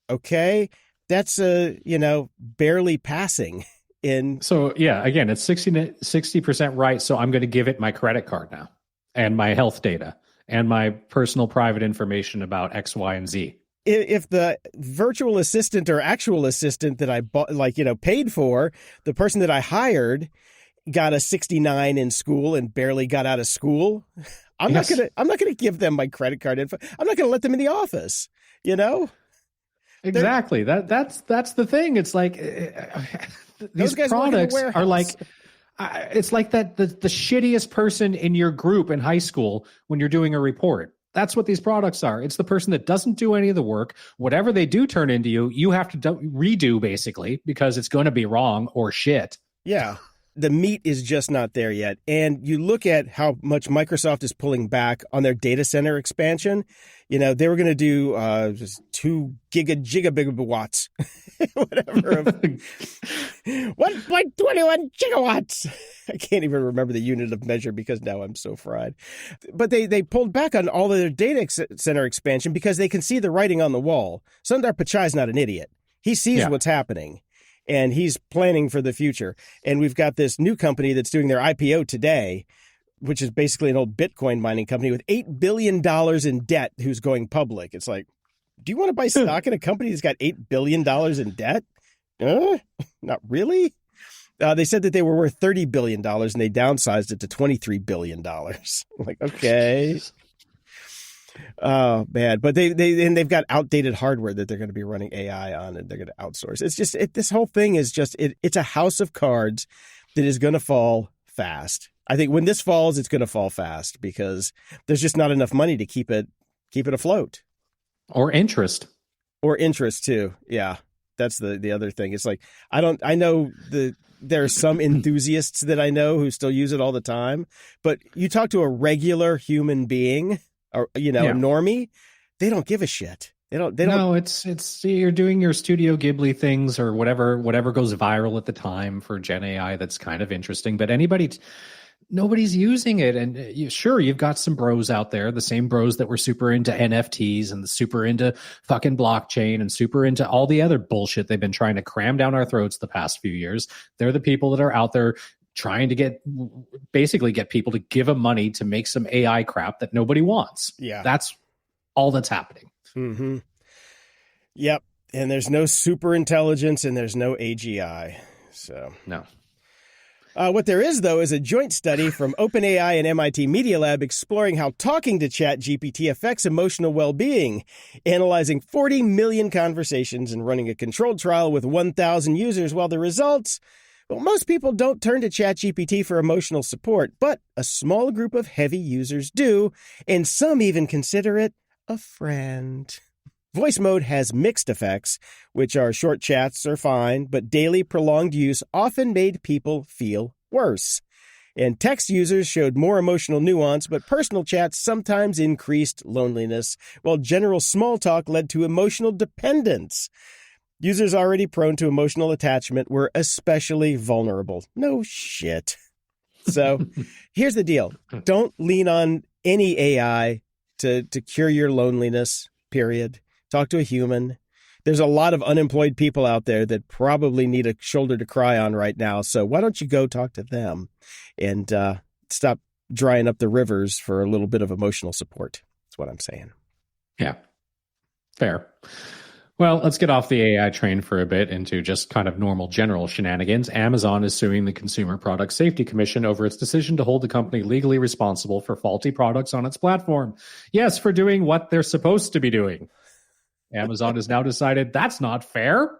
Speaker 3: okay, that's barely passing in.
Speaker 4: So yeah, again, it's 60% right. So I'm going to give it my credit card now and my health data and my personal private information about X, Y, and Z.
Speaker 3: If the virtual assistant or actual assistant that I bought, paid for, the person that I hired got a 69 in school and barely got out of school, I'm not gonna give them my credit card info. I'm not gonna let them in the office.
Speaker 4: Exactly. That's the thing. It's like these products are like. It's like that the shittiest person in your group in high school when you're doing a report. That's what these products are. It's the person that doesn't do any of the work. Whatever they do turn into you have to redo, basically, because it's going to be wrong or shit.
Speaker 3: Yeah. The meat is just not there yet. And you look at how much Microsoft is pulling back on their data center expansion. They were going to do just 2 gigawatts, whatever, 1.21 gigawatts. I can't even remember the unit of measure because now I'm so fried. But they pulled back on all of their data center expansion because they can see the writing on the wall. Sundar Pichai is not an idiot. He sees what's happening. And he's planning for the future. And we've got this new company that's doing their IPO today, which is basically an old Bitcoin mining company with $8 billion in debt who's going public. It's like, do you want to buy stock in a company that's got $8 billion in debt? Not really. They said that they were worth $30 billion and they downsized it to $23 billion. I'm like, okay. Oh man, but they've got outdated hardware that they're going to be running AI on, and they're going to outsource. It's just this whole thing is just it's a house of cards that is going to fall fast. I think when this falls, it's going to fall fast because there's just not enough money to keep it afloat,
Speaker 4: or interest
Speaker 3: too. Yeah, that's the other thing. It's like I know there are some enthusiasts that I know who still use it all the time, but you talk to a regular human being. Or a normie, they don't give a shit. They don't. No,
Speaker 4: it's you're doing your Studio Ghibli things or whatever goes viral at the time for Gen AI. That's kind of interesting, but nobody's using it. And you've got some bros out there, the same bros that were super into NFTs and super into fucking blockchain and super into all the other bullshit they've been trying to cram down our throats the past few years. They're the people that are out there trying to get people to give them money to make some AI crap that nobody wants.
Speaker 3: Yeah.
Speaker 4: That's all that's happening.
Speaker 3: Mm-hmm. Yep. And there's no super intelligence and there's no AGI. So
Speaker 4: no.
Speaker 3: What there is, though, is a joint study from OpenAI and MIT Media Lab exploring how talking to ChatGPT affects emotional well-being, analyzing 40 million conversations and running a controlled trial with 1,000 users. While the results... Well, most people don't turn to ChatGPT for emotional support, but a small group of heavy users do, and some even consider it a friend. Voice mode has mixed effects, which are short chats are fine, but daily prolonged use often made people feel worse. And text users showed more emotional nuance, but personal chats sometimes increased loneliness, while general small talk led to emotional dependence. Users already prone to emotional attachment were especially vulnerable. No shit. So here's the deal. Don't lean on any AI to cure your loneliness, period. Talk to a human. There's a lot of unemployed people out there that probably need a shoulder to cry on right now. So why don't you go talk to them and stop drying up the rivers for a little bit of emotional support. That's what I'm saying.
Speaker 4: Yeah. Fair. Well, let's get off the AI train for a bit into just kind of normal general shenanigans. Amazon is suing the Consumer Product Safety Commission over its decision to hold the company legally responsible for faulty products on its platform. Yes, for doing what they're supposed to be doing. Amazon has now decided that's not fair,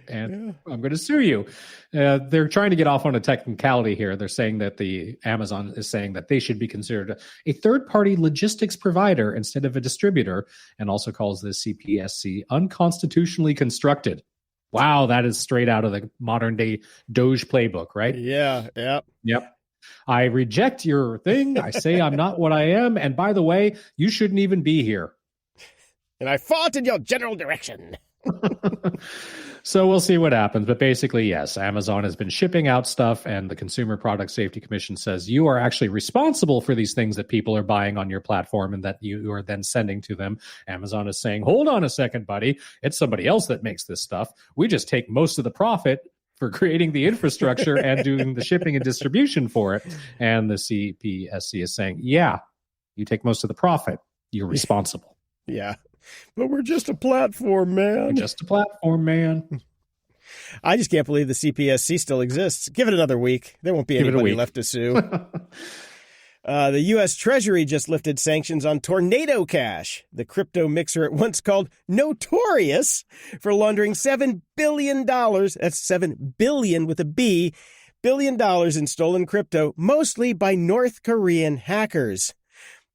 Speaker 4: and I'm going to sue you. They're trying to get off on a technicality here. They're saying that Amazon is saying that they should be considered a third-party logistics provider instead of a distributor, and also calls the CPSC unconstitutionally constructed. Wow, that is straight out of the modern-day Doge playbook, right?
Speaker 3: Yeah.
Speaker 4: Yep. I reject your thing. I say I'm not what I am. And by the way, you shouldn't even be here.
Speaker 3: And I fought in your general direction.
Speaker 4: So we'll see what happens. But basically, yes, Amazon has been shipping out stuff, and the Consumer Product Safety Commission says you are actually responsible for these things that people are buying on your platform and that you are then sending to them. Amazon is saying, hold on a second, buddy. It's somebody else that makes this stuff. We just take most of the profit for creating the infrastructure and doing the shipping and distribution for it. And the CPSC is saying, yeah, you take most of the profit. You're responsible.
Speaker 3: Yeah. But we're just a platform, man.
Speaker 4: We're just a platform, man.
Speaker 3: I just can't believe the CPSC still exists. Give it another week. There won't be anybody left to sue. The U.S. Treasury just lifted sanctions on Tornado Cash, the crypto mixer at once called notorious for laundering $7 billion. That's $7 billion with a B, $billion in stolen crypto, mostly by North Korean hackers.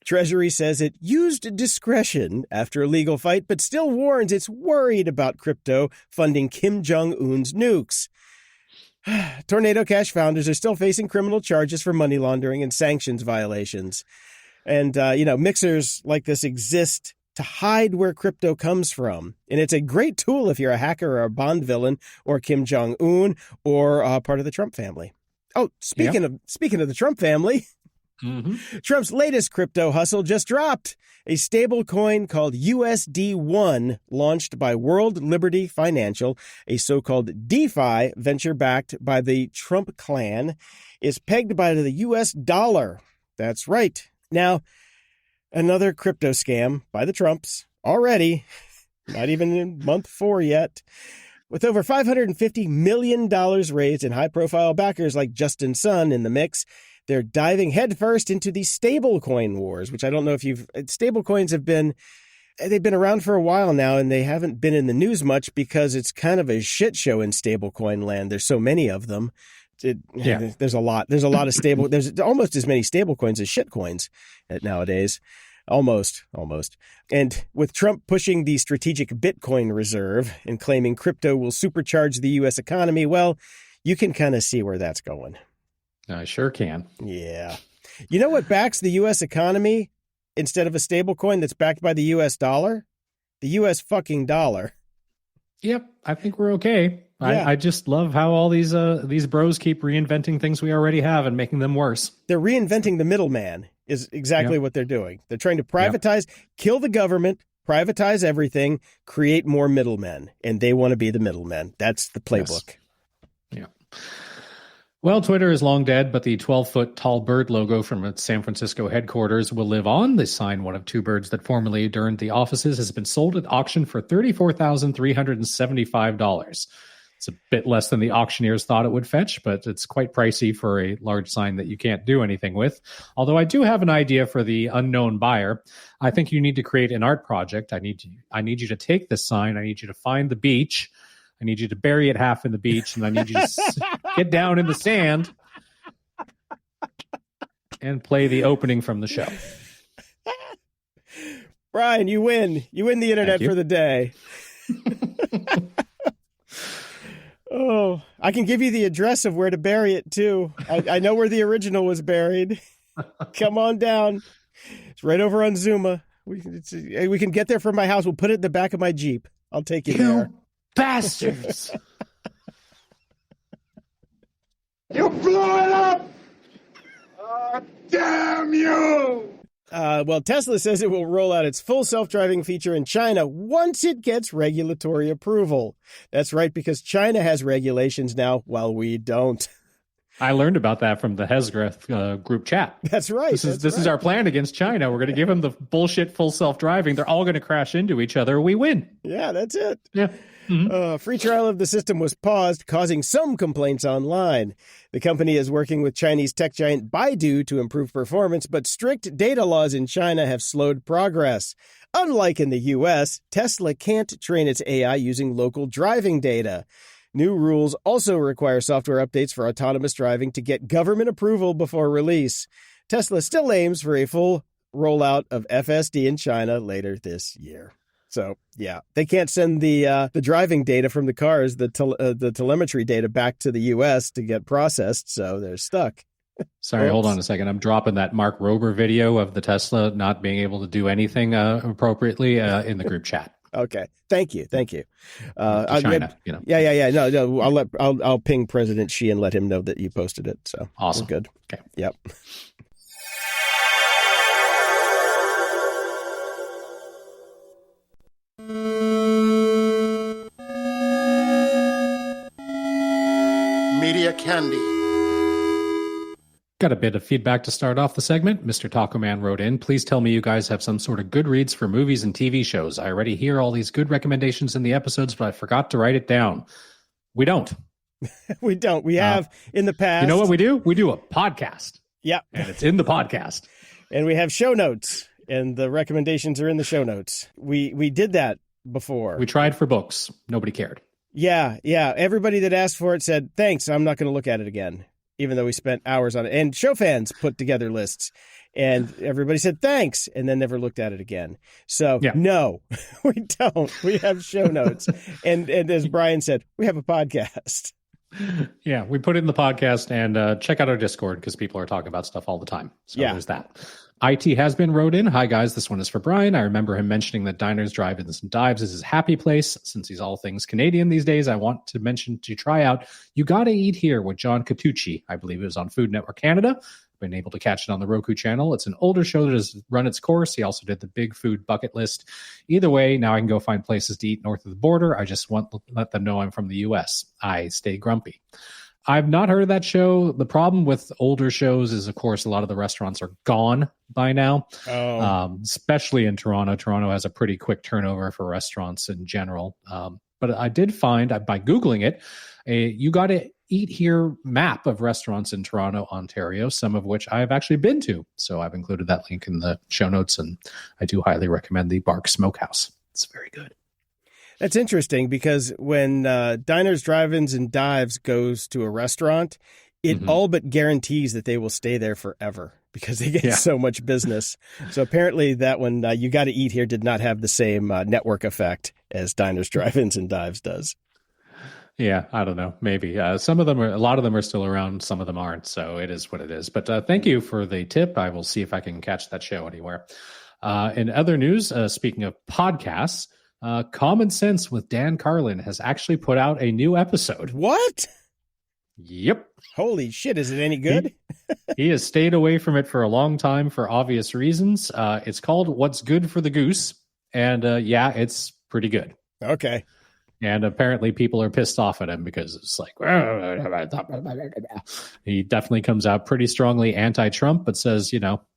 Speaker 3: Treasury says it used discretion after a legal fight, but still warns it's worried about crypto funding Kim Jong-un's nukes. Tornado Cash founders are still facing criminal charges for money laundering and sanctions violations. And, mixers like this exist to hide where crypto comes from. And it's a great tool if you're a hacker or a Bond villain or Kim Jong-un or part of the Trump family. Oh, speaking of the Trump family... Mm-hmm. Trump's latest crypto hustle just dropped. A stable coin called USD1, launched by World Liberty Financial, a so-called DeFi venture backed by the Trump clan, is pegged by the US dollar. That's right. Now, another crypto scam by the Trumps already, not even in month 4 yet. With over $550 million raised and high-profile backers like Justin Sun in the mix, they're diving headfirst into the stablecoin wars, which I don't know if stablecoins they've been around for a while now, and they haven't been in the news much because it's kind of a shit show in stablecoin land. There's so many of them. There's a lot of there's almost as many stablecoins as shitcoins nowadays. Almost. And with Trump pushing the strategic Bitcoin reserve and claiming crypto will supercharge the U.S. economy, well, you can kind of see where that's going.
Speaker 4: I sure can.
Speaker 3: Yeah. You know what backs the U.S. economy instead of a stable coin that's backed by the U.S. dollar? The U.S. fucking dollar.
Speaker 4: Yep. I think we're okay.
Speaker 3: Yeah.
Speaker 4: I just love how all these bros keep reinventing things we already have and making them worse.
Speaker 3: They're reinventing the middleman is exactly what they're doing. They're trying to privatize, kill the government, privatize everything, create more middlemen, and they want to be the middlemen. That's the playbook.
Speaker 4: Yes. Yeah. Well, Twitter is long dead, but the 12-foot tall bird logo from its San Francisco headquarters will live on. The sign, one of 2 birds that formerly adorned the offices, has been sold at auction for $34,375. It's a bit less than the auctioneers thought it would fetch, but it's quite pricey for a large sign that you can't do anything with. Although I do have an idea for the unknown buyer. I think you need to create an art project. I need you to take this sign. I need you to find the beach. I need you to bury it half in the beach, and I need you to get down in the sand and play the opening from the show.
Speaker 3: Brian, you win. You win the internet for the day. Oh, I can give you the address of where to bury it, too. I know where the original was buried. Come on down. It's right over on Zuma. We can get there from my house. We'll put it in the back of my Jeep. I'll take you there.
Speaker 4: Bastards!
Speaker 5: You blew it up! Oh, damn you!
Speaker 3: Well, Tesla says it will roll out its full self-driving feature in China once it gets regulatory approval. That's right, because China has regulations now while we don't.
Speaker 4: I learned about that from the Hesgreth group chat.
Speaker 3: That's right.
Speaker 4: This is our plan against China. We're going to give them the bullshit full self-driving. They're all going to crash into each other. We win.
Speaker 3: Yeah, that's it.
Speaker 4: Yeah.
Speaker 3: Free trial of the system was paused, causing some complaints online. The company is working with Chinese tech giant Baidu to improve performance, but strict data laws in China have slowed progress. Unlike in the U.S., Tesla can't train its AI using local driving data. New rules also require software updates for autonomous driving to get government approval before release. Tesla still aims for a full rollout of FSD in China later this year. So, yeah, they can't send the driving data from the cars, the telemetry data back to the U.S. to get processed, so they're stuck.
Speaker 4: Sorry, hold on a second. I'm dropping that Mark Rober video of the Tesla not being able to do anything appropriately in the group chat.
Speaker 3: Okay, thank you.
Speaker 4: China, you know.
Speaker 3: Yeah. No, I'll ping President Xi and let him know that you posted it. So
Speaker 4: awesome.
Speaker 3: Good.
Speaker 4: Okay.
Speaker 3: Yep.
Speaker 2: Media Candy.
Speaker 4: Got a bit of feedback to start off the segment. Mr. Taco Man wrote in, please tell me you guys have some sort of good reads for movies and TV shows. I already hear all these good recommendations in the episodes, but I forgot to write it down. We don't.
Speaker 3: We don't. We have in the past.
Speaker 4: You know what we do? We do a podcast.
Speaker 3: Yep.
Speaker 4: And it's in the podcast.
Speaker 3: And we have show notes, and the recommendations are in the show notes. We did that before.
Speaker 4: We tried for books. Nobody cared.
Speaker 3: Yeah. Everybody that asked for it said, thanks, I'm not going to look at it again, even though we spent hours on it. And show fans put together lists, and everybody said, thanks, and then never looked at it again. So, No, we don't. We have show notes. and as Brian said, we have a podcast.
Speaker 4: Yeah, we put it in the podcast, and check out our Discord because people are talking about stuff all the time. So there's that. IT has been wrote in. Hi, guys. This one is for Brian. I remember him mentioning that Diners, Drive-Ins, and Dives is his happy place. Since he's all things Canadian these days, I want to mention to try out You Gotta Eat Here with John Catucci. I believe it was on Food Network Canada. Been able to catch it on the Roku channel. It's an older show that has run its course. He also did the Big Food Bucket List. Either way, now I can go find places to eat north of the border. I just want to let them know I'm from the U.S. I stay grumpy. I've not heard of that show. The problem with older shows is, of course, a lot of the restaurants are gone by now, especially in Toronto. Toronto has a pretty quick turnover for restaurants in general. But I did find, by Googling it, You Gotta Eat Here map of restaurants in Toronto, Ontario, some of which I've actually been to. So I've included that link in the show notes, and I do highly recommend the Bark Smokehouse. It's very good.
Speaker 3: That's interesting because when Diners, Drive-Ins, and Dives goes to a restaurant, it all but guarantees that they will stay there forever because they get so much business. So apparently that one, You Gotta Eat Here, did not have the same network effect as Diners, Drive-Ins, and Dives does.
Speaker 4: Yeah, I don't know. Maybe a lot of them are still around. Some of them aren't. So it is what it is. But thank you for the tip. I will see if I can catch that show anywhere. In other news, speaking of podcasts, Common Sense with Dan Carlin has actually put out a new episode.
Speaker 3: What?
Speaker 4: Yep.
Speaker 3: Holy shit. Is it any good?
Speaker 4: He has stayed away from it for a long time for obvious reasons. It's called What's Good for the Goose. And it's pretty good.
Speaker 3: Okay.
Speaker 4: And apparently people are pissed off at him because it's like, he definitely comes out pretty strongly anti-Trump, but says,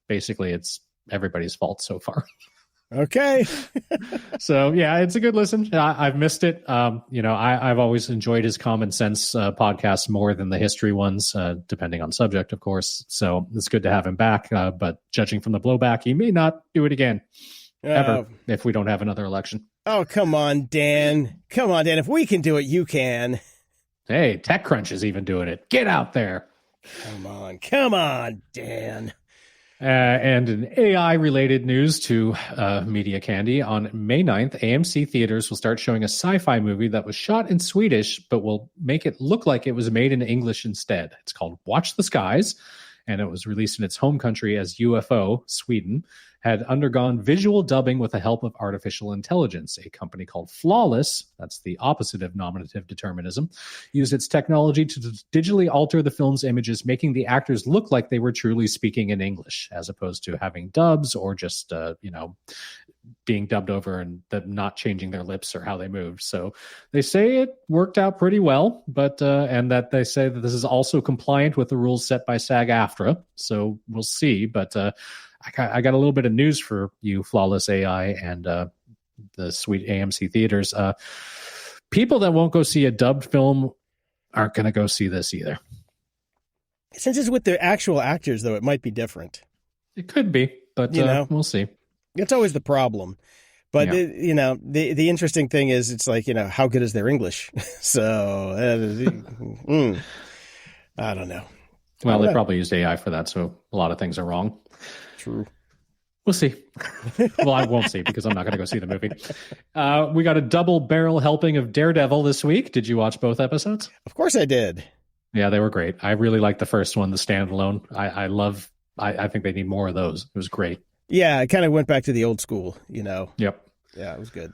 Speaker 4: basically it's everybody's fault so far.
Speaker 3: Okay.
Speaker 4: So, it's a good listen. I've missed it. I've always enjoyed his Common Sense podcasts more than the history ones, depending on subject, of course. So it's good to have him back. But judging from the blowback, he may not do it again ever if we don't have another election.
Speaker 3: Oh, come on, Dan. Come on, Dan. If we can do it, you can.
Speaker 4: Hey, TechCrunch is even doing it. Get out there.
Speaker 3: Come on, Dan.
Speaker 4: And in AI-related news to Media Candy, on May 9th, AMC Theaters will start showing a sci-fi movie that was shot in Swedish, but will make it look like it was made in English instead. It's called Watch the Skies, and it was released in its home country as UFO, Sweden, had undergone visual dubbing with the help of artificial intelligence. A company called Flawless, that's the opposite of nominative determinism, used its technology to digitally alter the film's images, making the actors look like they were truly speaking in English, as opposed to having dubs or just, being dubbed over and them not changing their lips or how they moved. So they say it worked out pretty well, but and that they say that this is also compliant with the rules set by SAG-AFTRA. So we'll see. But I got a little bit of news for you, Flawless AI and the sweet AMC theaters. People that won't go see a dubbed film aren't going to go see this either.
Speaker 3: Since it's with the actual actors, though, it might be different.
Speaker 4: It could be, but we'll see.
Speaker 3: It's always the problem. But, the interesting thing is it's like, how good is their English? So, I don't know.
Speaker 4: Well, they probably used AI for that, so a lot of things are wrong.
Speaker 3: True.
Speaker 4: We'll see. Well, I won't see because I'm not going to go see the movie. We got a double barrel helping of Daredevil this week. Did you watch both episodes?
Speaker 3: Of course I did.
Speaker 4: Yeah, they were great. I really liked the first one, the standalone. I think they need more of those. It was great.
Speaker 3: Yeah, I kind of went back to the old school,
Speaker 4: Yep.
Speaker 3: Yeah, it was good.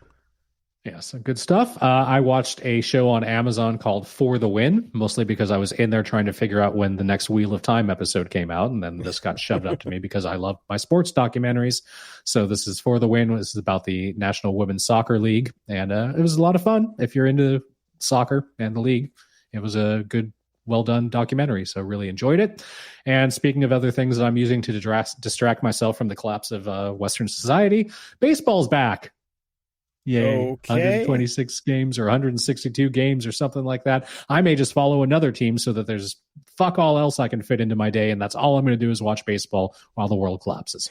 Speaker 4: Yeah, so good stuff. I watched a show on Amazon called For the Win, mostly because I was in there trying to figure out when the next Wheel of Time episode came out, and then this got shoved up to me because I love my sports documentaries. So this is For the Win. This is about the National Women's Soccer League, and it was a lot of fun. If you're into soccer and the league, it was a good, well-done documentary, so really enjoyed it. And speaking of other things that I'm using to distract myself from the collapse of Western society, baseball's back. Yay.
Speaker 3: Okay.
Speaker 4: 126 games or 162 games or something like that. I may just follow another team so that there's fuck all else I can fit into my day, and that's all I'm going to do is watch baseball while the world collapses.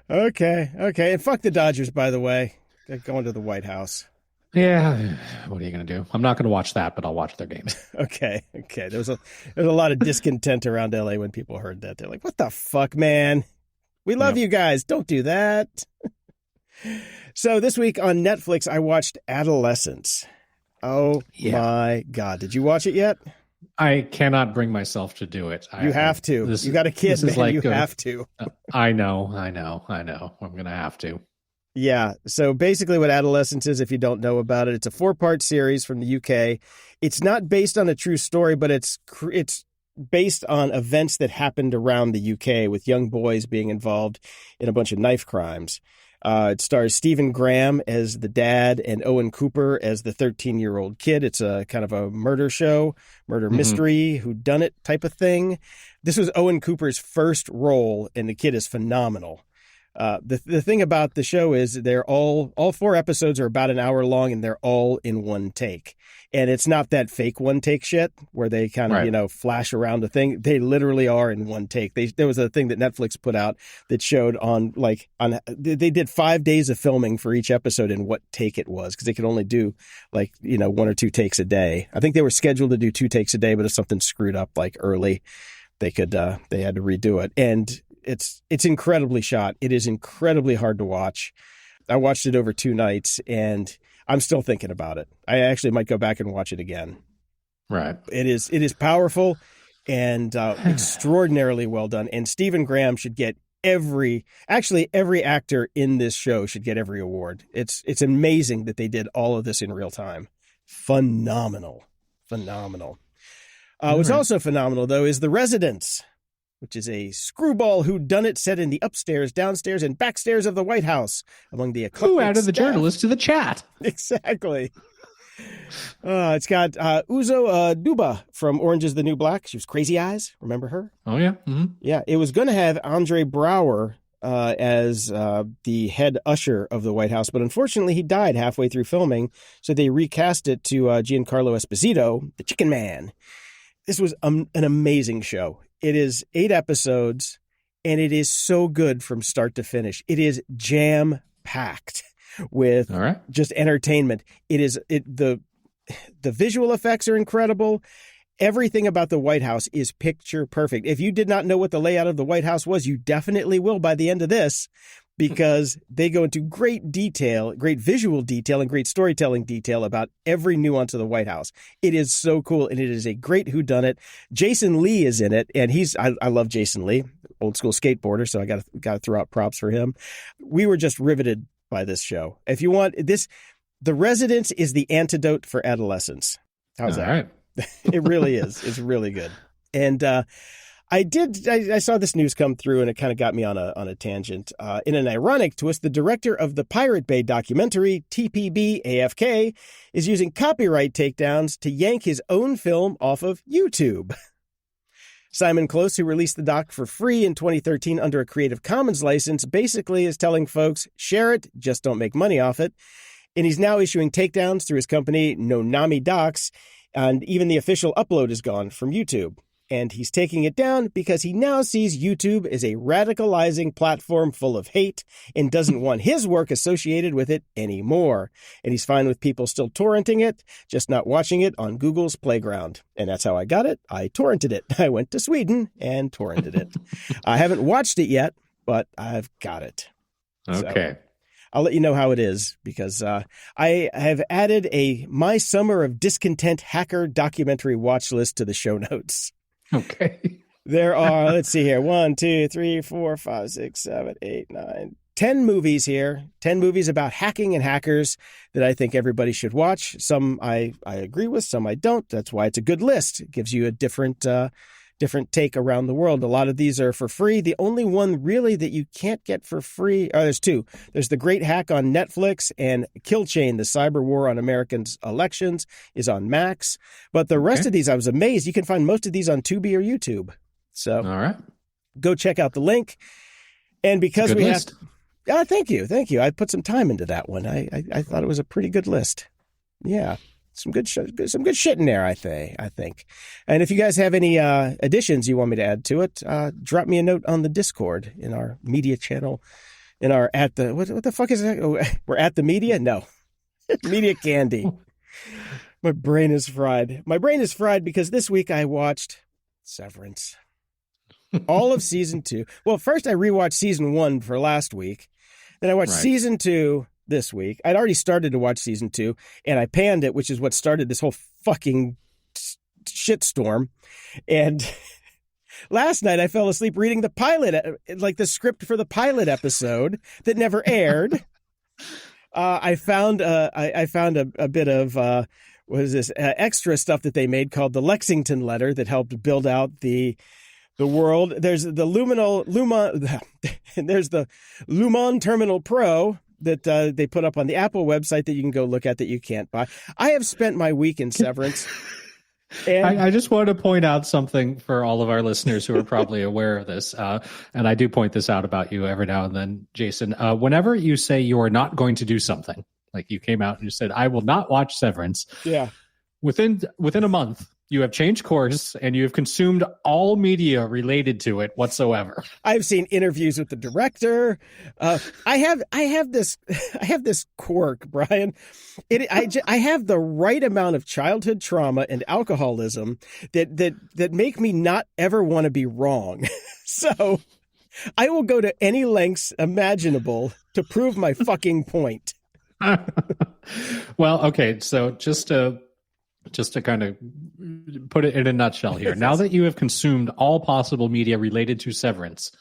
Speaker 3: Okay. And fuck the Dodgers, by the way. They're going to the White House.
Speaker 4: Yeah, what are you going to do? I'm not going to watch that, but I'll watch their games.
Speaker 3: Okay. There was a lot of discontent around LA when people heard that. They're like, what the fuck, man? We love you guys. Don't do that. So this week on Netflix, I watched Adolescence. Oh, my God. Did you watch it yet?
Speaker 4: I cannot bring myself to do it.
Speaker 3: You have to. You got a kid, man. Like you have to.
Speaker 4: I know. I'm going to have to.
Speaker 3: Yeah. So basically what Adolescence is, if you don't know about it, it's a 4-part series from the UK. It's not based on a true story, but it's based on events that happened around the UK with young boys being involved in a bunch of knife crimes. It stars Stephen Graham as the dad and Owen Cooper as the 13-year-old kid. It's a kind of a murder show, murder mystery, whodunit type of thing. This was Owen Cooper's first role, and the kid is phenomenal. The thing about the show is they're all 4 episodes are about an hour long, and they're all in one take. And it's not that fake one take shit where they kind of, flash around a thing. They literally are in one take. There was a thing that Netflix put out that showed they did 5 days of filming for each episode and what take it was, because they could only do 1 or 2 takes a day. I think they were scheduled to do 2 takes a day, but if something screwed up early, they had to redo it. And it's incredibly shot. It is incredibly hard to watch. I watched it over 2 nights, and I'm still thinking about it. I actually might go back and watch it again.
Speaker 4: Right.
Speaker 3: It is powerful and extraordinarily well done. And Stephen Graham should get every actor in this show should get every award. It's amazing that they did all of this in real time. Phenomenal. What's also phenomenal, though, is The Residents, which is a screwball whodunit set in the upstairs, downstairs, and backstairs of the White House among the eclectic
Speaker 4: Who added the
Speaker 3: staff.
Speaker 4: journalist to the chat?
Speaker 3: Exactly. It's got Uzo Aduba from Orange is the New Black. She was Crazy Eyes. Remember her?
Speaker 4: Oh, yeah. Mm-hmm.
Speaker 3: Yeah. It was going to have Andre Brower as the head usher of the White House, but unfortunately he died halfway through filming, so they recast it to Giancarlo Esposito, the Chicken Man. This was an amazing show. It is 8 episodes, and it is so good from start to finish. It is jam-packed with just entertainment. The visual effects are incredible. Everything about the White House is picture perfect. If you did not know what the layout of the White House was, you definitely will by the end of this, because they go into great detail, great visual detail, and great storytelling detail about every nuance of the White House. It is so cool, and it is a great whodunit. Jason Lee is in it, and I love Jason Lee, old school skateboarder, so I got to throw out props for him. We were just riveted by this show. If you want this, The Residents is the antidote for adolescence. How's that?
Speaker 4: All right.
Speaker 3: It really is. It's really good. And I saw this news come through, and it kind of got me on a tangent. In an ironic twist, the director of the Pirate Bay documentary, TPB AFK, is using copyright takedowns to yank his own film off of YouTube. Simon Close, who released the doc for free in 2013 under a Creative Commons license, basically is telling folks, share it, just don't make money off it. And he's now issuing takedowns through his company, Nonami Docs, and even the official upload is gone from YouTube. And he's taking it down because he now sees YouTube as a radicalizing platform full of hate and doesn't want his work associated with it anymore. And he's fine with people still torrenting it, just not watching it on Google's Playground. And that's how I got it. I torrented it. I went to Sweden and torrented it. I haven't watched it yet, but I've got it.
Speaker 4: Okay.
Speaker 3: So I'll let you know how it is because I have added a My Summer of Discontent Hacker documentary watch list to the show notes.
Speaker 4: Okay.
Speaker 3: There are, let's see here, 1, 2, 3, 4, 5, 6, 7, 8, 9, 10 movies here. 10 movies about hacking and hackers that I think everybody should watch. Some I agree with, some I don't. That's why it's a good list. It gives you a different take around the world. A lot of these are for free. The only one really that you can't get for free, there's two. There's The Great Hack on Netflix, and Kill Chain, the cyber war on Americans' elections, is on Max. But the rest of these, I was amazed. You can find most of these on Tubi or YouTube. So
Speaker 4: all right,
Speaker 3: go check out the link. And because
Speaker 4: good
Speaker 3: we
Speaker 4: list.
Speaker 3: have, thank you. I put some time into that one. I thought it was a pretty good list. Yeah. Some good shit in there, I think. And if you guys have any additions you want me to add to it, drop me a note on the Discord in our media channel, in our what the fuck is that? Oh, we're at the media? No. Media Candy. My brain is fried. My brain is fried because this week I watched Severance. All of season 2. Well, first I rewatched season 1 for last week. Then I watched season 2 this week. I'd already started to watch season 2, and I panned it, which is what started this whole fucking shitstorm. And last night I fell asleep reading the pilot, like the script for the pilot episode that never aired. I found a bit of what is this extra stuff that they made called the Lexington Letter that helped build out the world. There's the there's the Lumon Terminal Pro that they put up on the Apple website that you can go look at that you can't buy. I have spent my week in Severance. And
Speaker 4: I just want to point out something for all of our listeners who are probably aware of this. And I do point this out about you every now and then, Jason. Whenever you say you are not going to do something, like you came out and you said, I will not watch Severance.
Speaker 3: Yeah. Within
Speaker 4: a month, you have changed course and you have consumed all media related to it whatsoever.
Speaker 3: I've seen interviews with the director. I have this quirk, Brian. I have the right amount of childhood trauma and alcoholism that make me not ever want to be wrong. So I will go to any lengths imaginable to prove my fucking point.
Speaker 4: Well, okay, so just to kind of put it in a nutshell here, now that you have consumed all possible media related to Severance,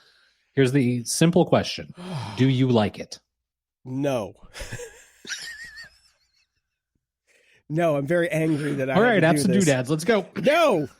Speaker 4: here's the simple question. Do you like it?
Speaker 3: No. No, I'm very angry that I
Speaker 4: all right,
Speaker 3: have to
Speaker 4: apps and doodads, let's go.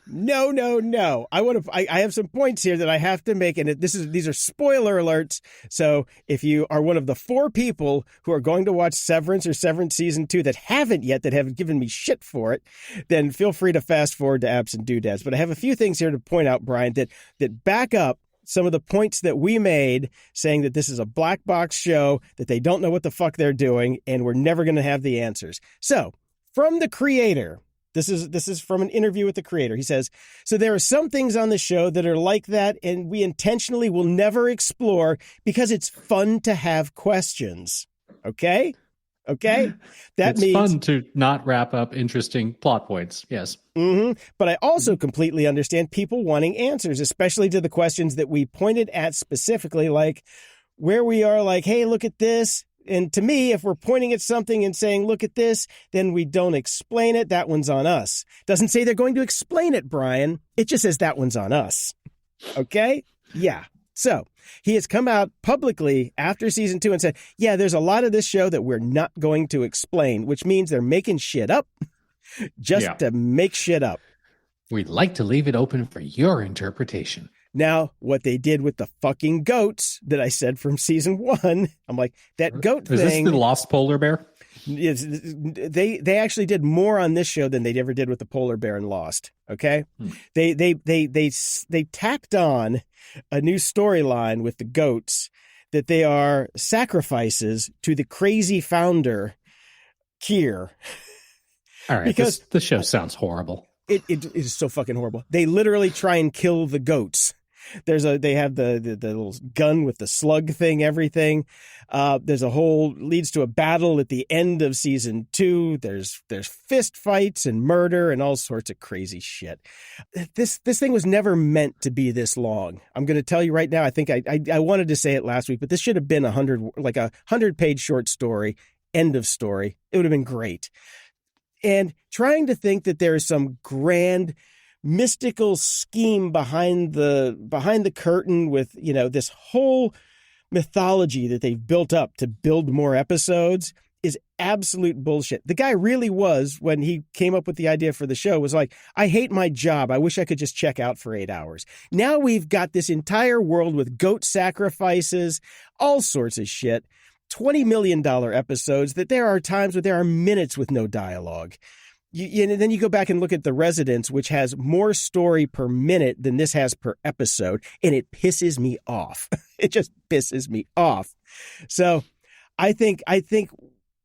Speaker 3: No. I have some points here that I have to make, and these are spoiler alerts. So if you are one of the 4 people who are going to watch Severance or Severance season 2 that haven't yet, that haven't given me shit for it, then feel free to fast forward to apps and doodads. But I have a few things here to point out, Brian, that back up some of the points that we made, saying that this is a black box show, that they don't know what the fuck they're doing, and we're never going to have the answers. So, from the creator, this is from an interview with the creator. He says, so there are some things on the show that are like that, and we intentionally will never explore because it's fun to have questions. Okay? That means
Speaker 4: fun to not wrap up interesting plot points. Yes.
Speaker 3: Mm-hmm. But I also completely understand people wanting answers, especially to the questions that we pointed at specifically, like where we are like, hey, look at this. And to me, if we're pointing at something and saying, look at this, then we don't explain it. That one's on us. Doesn't say they're going to explain it, Brian. It just says that one's on us. Okay? Yeah. So he has come out publicly after season 2 and said, yeah, there's a lot of this show that we're not going to explain, which means they're making shit up just to make shit up.
Speaker 4: We'd like to leave it open for your interpretation.
Speaker 3: Now, what they did with the fucking goats that I said from season 1, I'm like, that goat
Speaker 4: Is
Speaker 3: thing.
Speaker 4: this the Lost Polar Bear?
Speaker 3: They actually did more on this show than they ever did with the polar bear in Lost. Okay, they tacked on a new storyline with the goats that they are sacrifices to the crazy founder Kier.
Speaker 4: All right,
Speaker 3: Because
Speaker 4: the show sounds horrible.
Speaker 3: It is so fucking horrible. They literally try and kill the goats. They have the little gun with the slug thing, everything. There's a whole leads to a battle at the end of season 2. There's fist fights and murder and all sorts of crazy shit. This thing was never meant to be this long. I'm going to tell you right now. I think I wanted to say it last week, but this should have been a 100-page short story. End of story. It would have been great. And trying to think that there is some grand mystical scheme behind the curtain with, this whole mythology that they've built up to build more episodes is absolute bullshit. The guy really was, when he came up with the idea for the show, was like, I hate my job. I wish I could just check out for 8 hours. Now we've got this entire world with goat sacrifices, all sorts of shit, $20 million episodes that there are times where there are minutes with no dialogue. And then you go back and look at The Residence, which has more story per minute than this has per episode, and it pisses me off. It just pisses me off. So I think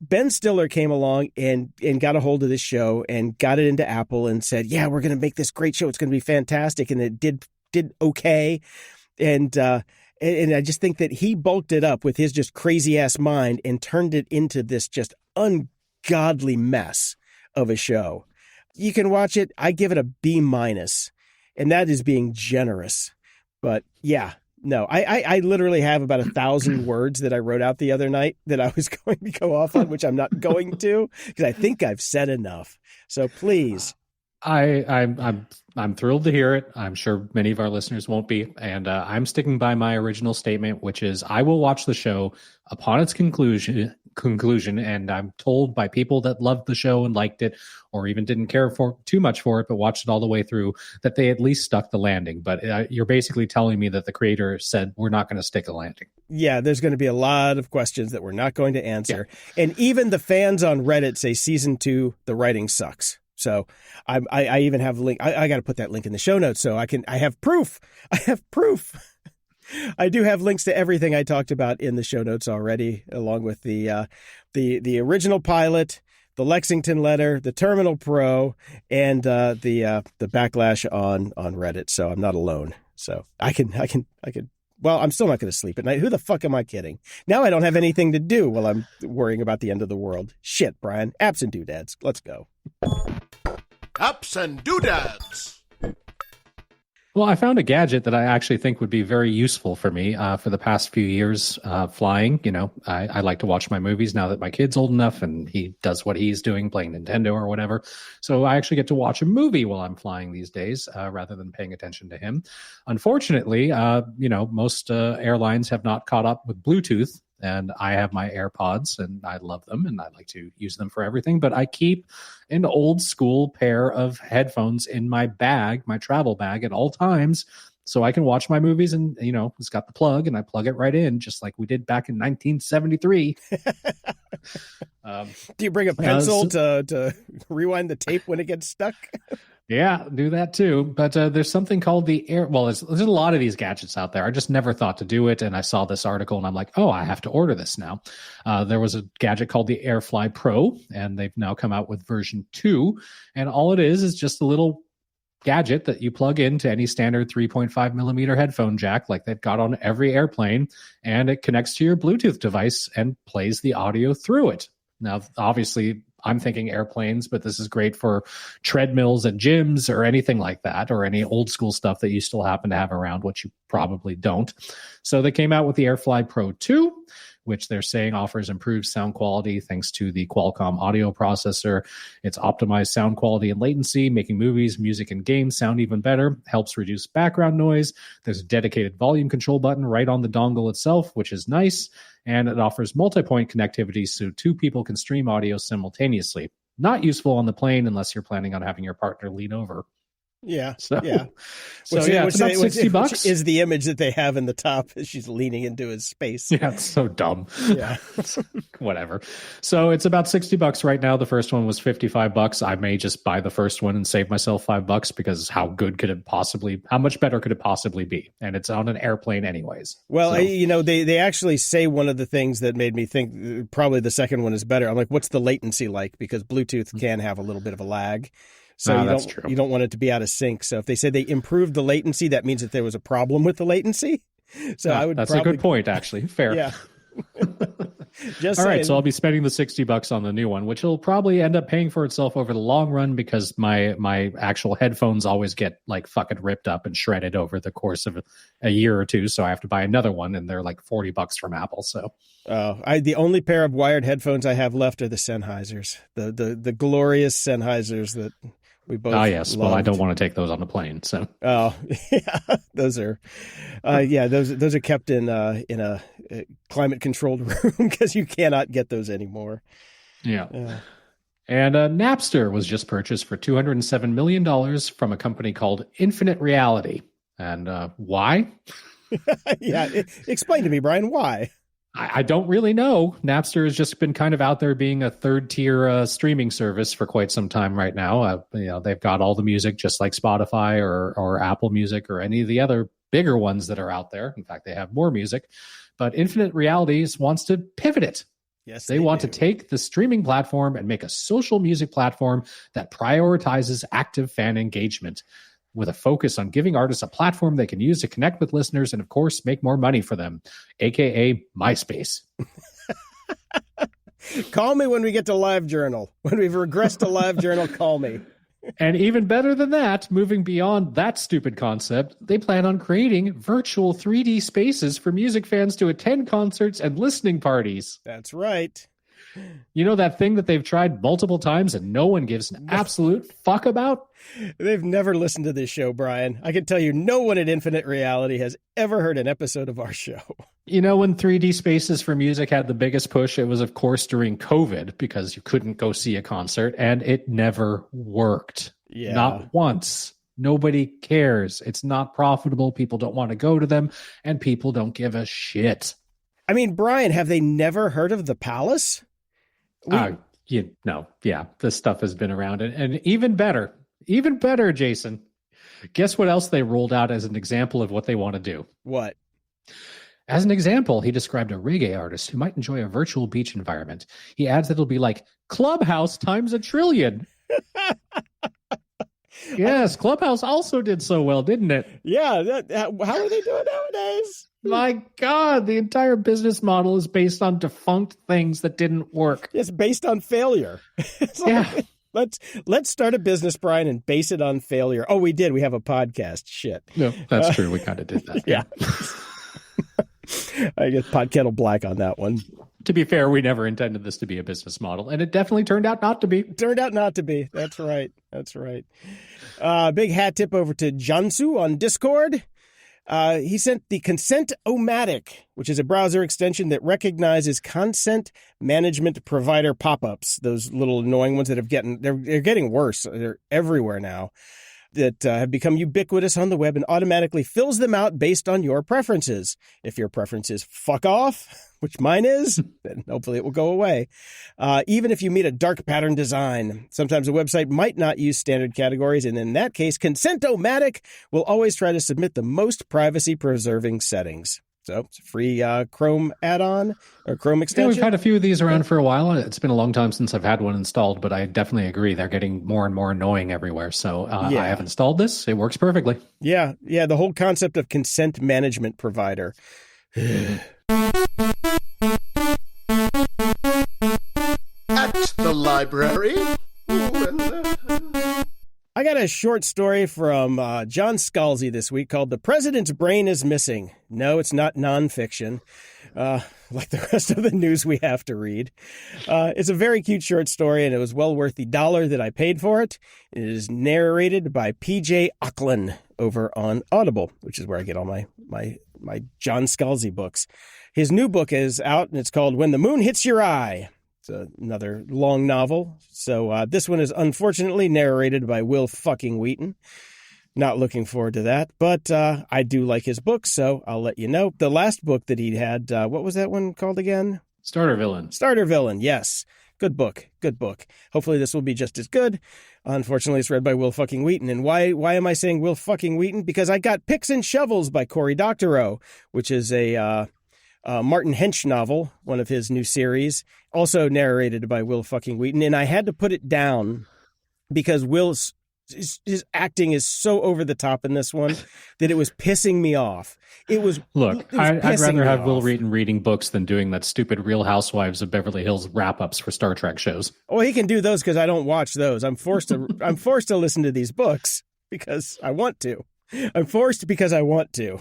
Speaker 3: Ben Stiller came along and got a hold of this show and got it into Apple and said, yeah, we're going to make this great show. It's going to be fantastic. And it did okay. And I just think that he bulked it up with his just crazy ass mind and turned it into this just ungodly mess of a show. You can watch it. I give it a B-, and that is being generous. But yeah, no, I literally have about 1,000 words that I wrote out the other night that I was going to go off on, which I'm not going to, because I think I've said enough. So please.
Speaker 4: I'm thrilled to hear it. I'm sure many of our listeners won't be. And I'm sticking by my original statement, which is I will watch the show upon its conclusion. And I'm told by people that loved the show and liked it, or even didn't care for too much for it, but watched it all the way through, that they at least stuck the landing. But you're basically telling me that the creator said, we're not going to stick a landing.
Speaker 3: Yeah, there's going to be a lot of questions that we're not going to answer. Yeah. And even the fans on Reddit say season 2, the writing sucks. So I even have a link. I got to put that link in the show notes so I have proof. I do have links to everything I talked about in the show notes already, along with the original pilot, the Lexington letter, the Terminal Pro, and the backlash on Reddit. So I'm not alone. So I can. Well, I'm still not going to sleep at night. Who the fuck am I kidding? Now I don't have anything to do while I'm worrying about the end of the world. Shit, Brian. Apps and doodads. Let's go.
Speaker 2: Apps and doodads.
Speaker 4: Well, I found a gadget that I actually think would be very useful for me for the past few years flying. I like to watch my movies now that my kid's old enough and he does what he's doing, playing Nintendo or whatever. So I actually get to watch a movie while I'm flying these days rather than paying attention to him. Unfortunately, most airlines have not caught up with Bluetooth. And I have my AirPods and I love them and I like to use them for everything. But I keep an old school pair of headphones in my bag, my travel bag at all times, so I can watch my movies. And, it's got the plug and I plug it right in, just like we did back in 1973.
Speaker 3: Do you bring a pencil to rewind the tape when it gets stuck?
Speaker 4: Yeah, do that too. But there's something called the Air. Well, there's a lot of these gadgets out there. I just never thought to do it. And I saw this article and I'm like, oh, I have to order this now. There was a gadget called the AirFly Pro, and they've now come out with version 2. And all it is just a little gadget that you plug into any standard 3.5 millimeter headphone jack like they've got on every airplane. And it connects to your Bluetooth device and plays the audio through it. Now, obviously, I'm thinking airplanes, but this is great for treadmills at gyms or anything like that, or any old school stuff that you still happen to have around, which you probably don't. So they came out with the AirFly Pro 2, which they're saying offers improved sound quality thanks to the Qualcomm audio processor. It's optimized sound quality and latency, making movies, music, and games sound even better, helps reduce background noise. There's a dedicated volume control button right on the dongle itself, which is nice. And it offers multi-point connectivity so 2 people can stream audio simultaneously. Not useful on the plane unless you're planning on having your partner lean over.
Speaker 3: Yeah.
Speaker 4: So,
Speaker 3: Yeah.
Speaker 4: so yeah, it's about $60.
Speaker 3: Which is the image that they have in the top as she's leaning into his space.
Speaker 4: Yeah, it's so dumb.
Speaker 3: Yeah.
Speaker 4: Whatever. So it's about $60 right now. The first one was $55. I may just buy the first one and save myself $5 because how much better could it possibly be? And it's on an airplane anyways.
Speaker 3: Well,
Speaker 4: so.
Speaker 3: They actually say one of the things that made me think probably the second one is better. I'm like, what's the latency like? Because Bluetooth can have a little bit of a lag. So you don't want it to be out of sync. So if they say they improved the latency, that means that there was a problem with the latency. So
Speaker 4: that's a good point, actually. Fair.
Speaker 3: Yeah.
Speaker 4: All right, so I'll be spending the $60 on the new one, which will probably end up paying for itself over the long run because my actual headphones always get like fucking ripped up and shredded over the course of a year or two. So I have to buy another one, and they're like $40 from Apple. So
Speaker 3: the only pair of wired headphones I have left are the Sennheisers, the glorious Sennheisers that we both.
Speaker 4: Oh yes,
Speaker 3: loved.
Speaker 4: Well, I don't want to take those on the plane. So
Speaker 3: yeah, those are those are kept in a climate controlled room because you cannot get those anymore.
Speaker 4: Yeah. And Napster was just purchased for $207 million from a company called Infinite Reality. And why?
Speaker 3: Yeah, explain to me, Brian, why?
Speaker 4: I don't really know. Napster has just been kind of out there being a third-tier streaming service for quite some time right now. They've got all the music just like Spotify or Apple Music or any of the other bigger ones that are out there. In fact, they have more music. But Infinite Realities wants to pivot it.
Speaker 3: Yes,
Speaker 4: they want to take the streaming platform and make a social music platform that prioritizes active fan engagement, with a focus on giving artists a platform they can use to connect with listeners and, of course, make more money for them, a.k.a. MySpace.
Speaker 3: Call me when we get to LiveJournal. When we've regressed to LiveJournal, call me.
Speaker 4: And even better than that, moving beyond that stupid concept, they plan on creating virtual 3D spaces for music fans to attend concerts and listening parties.
Speaker 3: That's right.
Speaker 4: You know that thing that they've tried multiple times and no one gives an absolute fuck about?
Speaker 3: They've never listened to this show, Brian. I can tell you no one at Infinite Reality has ever heard an episode of our show.
Speaker 4: You know, when 3D spaces for music had the biggest push, it was, of course, during COVID because you couldn't go see a concert, and it never worked.
Speaker 3: Yeah.
Speaker 4: Not once. Nobody cares. It's not profitable. People don't want to go to them, and people don't give a shit.
Speaker 3: I mean, Brian, have they never heard of the Palace?
Speaker 4: Yeah, this stuff has been around. And even better, Jason, guess what else they rolled out as an example of what they want to do?
Speaker 3: What?
Speaker 4: As an example, he described a reggae artist who might enjoy a virtual beach environment. He adds that it'll be like Clubhouse times 1 trillion. Yes, Clubhouse also did so well, didn't it?
Speaker 3: Yeah, how are they doing nowadays?
Speaker 4: My God, the entire business model is based on defunct things that didn't work.
Speaker 3: It's based on failure.
Speaker 4: Yeah.
Speaker 3: Let's start a business, Brian, and base it on failure. Oh, we did. We have a podcast. Shit.
Speaker 4: No, that's true. We kind of did that.
Speaker 3: Yeah. I guess pot kettle black on that one.
Speaker 4: To be fair, we never intended this to be a business model, and it definitely turned out not to be.
Speaker 3: Turned out not to be. That's right. That's right. Big hat tip over to Jansu on Discord. He sent the Consent-O-Matic, which is a browser extension that recognizes consent management provider pop-ups. Those little annoying ones that they're getting worse. They're everywhere now. That have become ubiquitous on the web and automatically fills them out based on your preferences. If your preference is fuck off, which mine is, then hopefully it will go away. Even if you meet a dark pattern design, sometimes a website might not use standard categories, and in that case, Consent-O-Matic will always try to submit the most privacy-preserving settings. So it's a free Chrome add-on or Chrome extension.
Speaker 4: Yeah, we've had a few of these around for a while. It's been a long time since I've had one installed, but I definitely agree. They're getting more and more annoying everywhere. So I have installed this. It works perfectly.
Speaker 3: Yeah. The whole concept of consent management provider.
Speaker 2: At the library.
Speaker 3: I got a short story from John Scalzi this week called The President's Brain is Missing. No, it's not nonfiction, like the rest of the news we have to read. It's a very cute short story, and it was well worth the $1 that I paid for it. It is narrated by P.J. Ocklin over on Audible, which is where I get all my John Scalzi books. His new book is out, and it's called When the Moon Hits Your Eye. It's another long novel. So this one is unfortunately narrated by Will fucking Wheaton. Not looking forward to that, but I do like his books, so I'll let you know. The last book that he had, what was that one called again?
Speaker 4: Starter Villain.
Speaker 3: Starter Villain, yes. Good book. Good book. Hopefully this will be just as good. Unfortunately, it's read by Will fucking Wheaton. And why am I saying Will fucking Wheaton? Because I got Picks and Shovels by Cory Doctorow, which is a Martin Hench novel, one of his new series, also narrated by Will fucking Wheaton. And I had to put it down because his acting is so over the top in this one that it was pissing me off.
Speaker 4: I'd rather have Will Wheaton reading books than doing that stupid Real Housewives of Beverly Hills wrap-ups for Star Trek shows.
Speaker 3: Oh, he can do those because I don't watch those. I'm forced to listen to these books because I want to. I'm forced because I want to.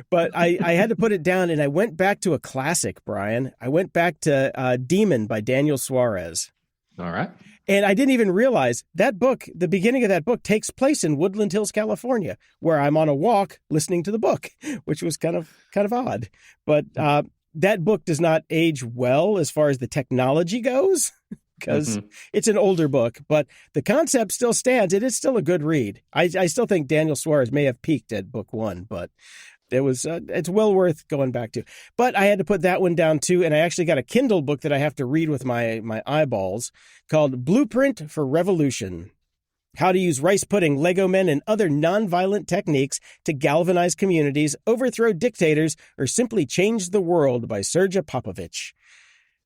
Speaker 3: But I had to put it down, and I went back to a classic, Brian. I went back to Demon by Daniel Suarez.
Speaker 4: All right.
Speaker 3: And I didn't even realize that book, the beginning of that book takes place in Woodland Hills, California, where I'm on a walk listening to the book, which was kind of odd. But that book does not age well as far as the technology goes because it's an older book, but the concept still stands. It is still a good read. I still think Daniel Suarez may have peaked at book 1, but it's well worth going back to. But I had to put that one down too, and I actually got a Kindle book that I have to read with my eyeballs called Blueprint for Revolution: How to Use Rice Pudding, Lego Men, and Other Nonviolent Techniques to Galvanize Communities, Overthrow Dictators, or Simply Change the World by Sergej Popovich.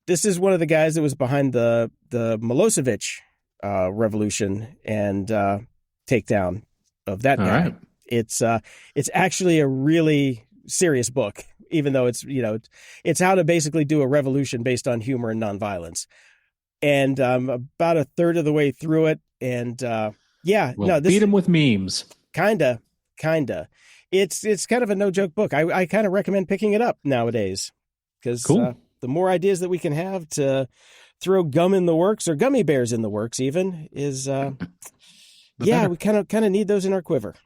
Speaker 3: This is one of the guys that was behind the Milosevic revolution and takedown of that guy.
Speaker 4: Right.
Speaker 3: It's actually a really serious book, even though it's how to basically do a revolution based on humor and nonviolence. And I'm about a third of the way through it, and
Speaker 4: beat him with memes.
Speaker 3: Kinda. It's kind of a no joke book. I kind of recommend picking it up nowadays because the more ideas that we can have to throw gum in the works or gummy bears in the works, even is we kind of need those in our quiver.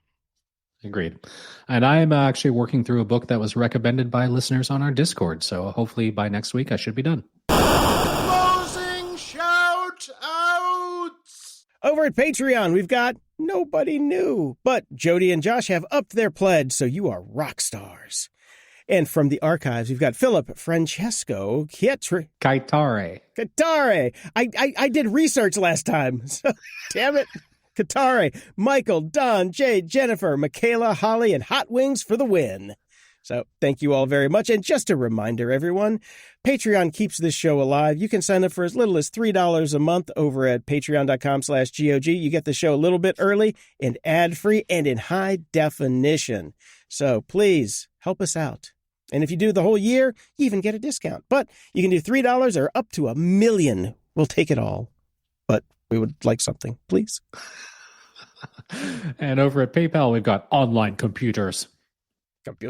Speaker 4: Agreed. And I'm actually working through a book that was recommended by listeners on our Discord. So hopefully by next week, I should be done.
Speaker 2: Closing shout outs!
Speaker 3: Over at Patreon, we've got Nobody New, but Jody and Josh have upped their pledge, so you are rock stars. And from the archives, we've got Philip Francesco
Speaker 4: Kaitare.
Speaker 3: I did research last time, so damn it. Katare, Michael, Don, Jade, Jennifer, Michaela, Holly, and Hot Wings for the win. So thank you all very much. And just a reminder, everyone, Patreon keeps this show alive. You can sign up for as little as $3 a month over at patreon.com/GOG. You get the show a little bit early and ad-free and in high definition. So please help us out. And if you do the whole year, you even get a discount. But you can do $3 or up to $1 million. We'll take it all. But we would like something, please.
Speaker 4: And over at PayPal, we've got Online Computers.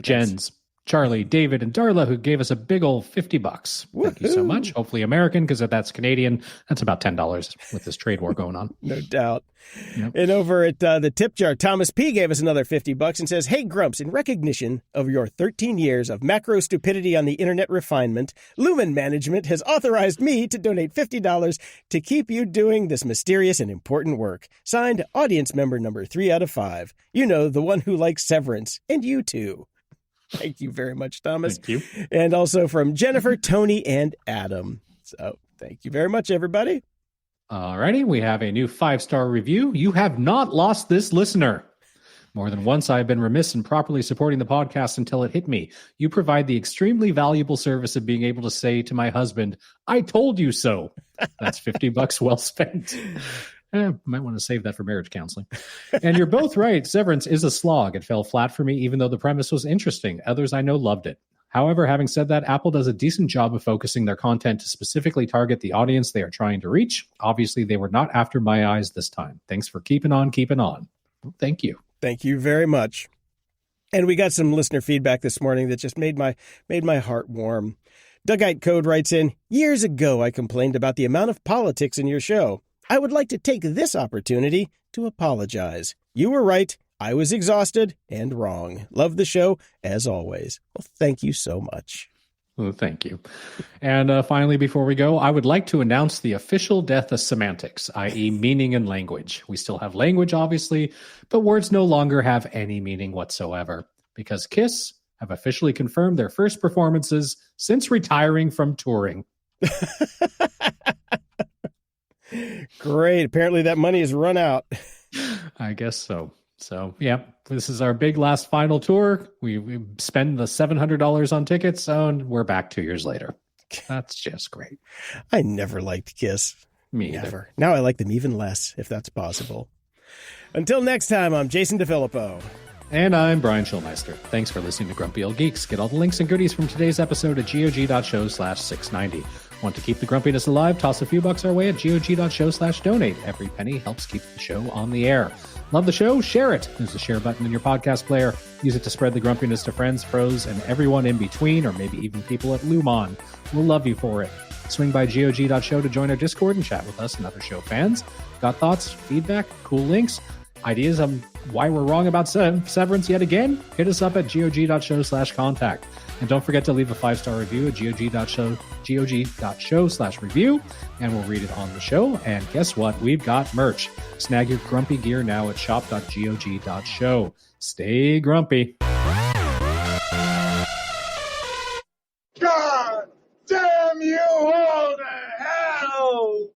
Speaker 4: Jens, Charlie, David, and Darla, who gave us a big old $50. Thank you so much. Hopefully American, because if that's Canadian, that's about $10 with this trade war going on.
Speaker 3: No doubt.
Speaker 4: Yep.
Speaker 3: And over at the tip jar, Thomas P. gave us another $50 and says, "Hey, Grumps, in recognition of your 13 years of macro stupidity on the internet refinement, Lumen Management has authorized me to donate $50 to keep you doing this mysterious and important work. Signed, audience member number 3 out of 5. You know, the one who likes Severance, and you too." Thank you very much, Thomas.
Speaker 4: Thank you.
Speaker 3: And also from Jennifer, Tony, and Adam. So thank you very much, everybody.
Speaker 4: Alrighty, we have a new 5-star review. You have not lost this listener. More than once, I've been remiss in properly supporting the podcast until it hit me. You provide the extremely valuable service of being able to say to my husband, "I told you so." That's $50 well spent. Might want to save that for marriage counseling. And you're both right. Severance is a slog. It fell flat for me, even though the premise was interesting. Others I know loved it. However, having said that, Apple does a decent job of focusing their content to specifically target the audience they are trying to reach. Obviously, they were not after my eyes this time. Thanks for keeping on. Well, thank you.
Speaker 3: Thank you very much. And we got some listener feedback this morning that just made my heart warm. Dugite Code writes in, "Years ago, I complained about the amount of politics in your show. I would like to take this opportunity to apologize. You were right. I was exhausted and wrong. Love the show, as always." Well, thank you so much.
Speaker 4: Oh, thank you. And finally, before we go, I would like to announce the official death of semantics, i.e. meaning and language. We still have language, obviously, but words no longer have any meaning whatsoever because KISS have officially confirmed their first performances since retiring from touring.
Speaker 3: Great. Apparently that money has run out.
Speaker 4: I guess so. So, yeah, this is our big last final tour. We spend the $700 on tickets, and we're back 2 years later. That's just great.
Speaker 3: I never liked KISS.
Speaker 4: Me
Speaker 3: Never.
Speaker 4: either.
Speaker 3: Now I like them even less, if that's possible. Until next time, I'm Jason DeFilippo.
Speaker 4: And I'm Brian Schulmeister. Thanks for listening to Grumpy Old Geeks. Get all the links and goodies from today's episode at gog.show/690. Want to keep the grumpiness alive? Toss a few bucks our way at gog.show/donate. Every penny helps keep the show on the air. Love the show? Share it. There's a share button in your podcast player. Use it to spread the grumpiness to friends, pros, and everyone in between, or maybe even people at Lumon. We'll love you for it. Swing by gog.show to join our Discord and chat with us and other show fans. Got thoughts, feedback, cool links, ideas on why we're wrong about Severance yet again? Hit us up at gog.show/contact. And don't forget to leave a 5-star review at gog.show/review, and we'll read it on the show. And guess what? We've got merch. Snag your grumpy gear now at shop.gog.show. Stay grumpy.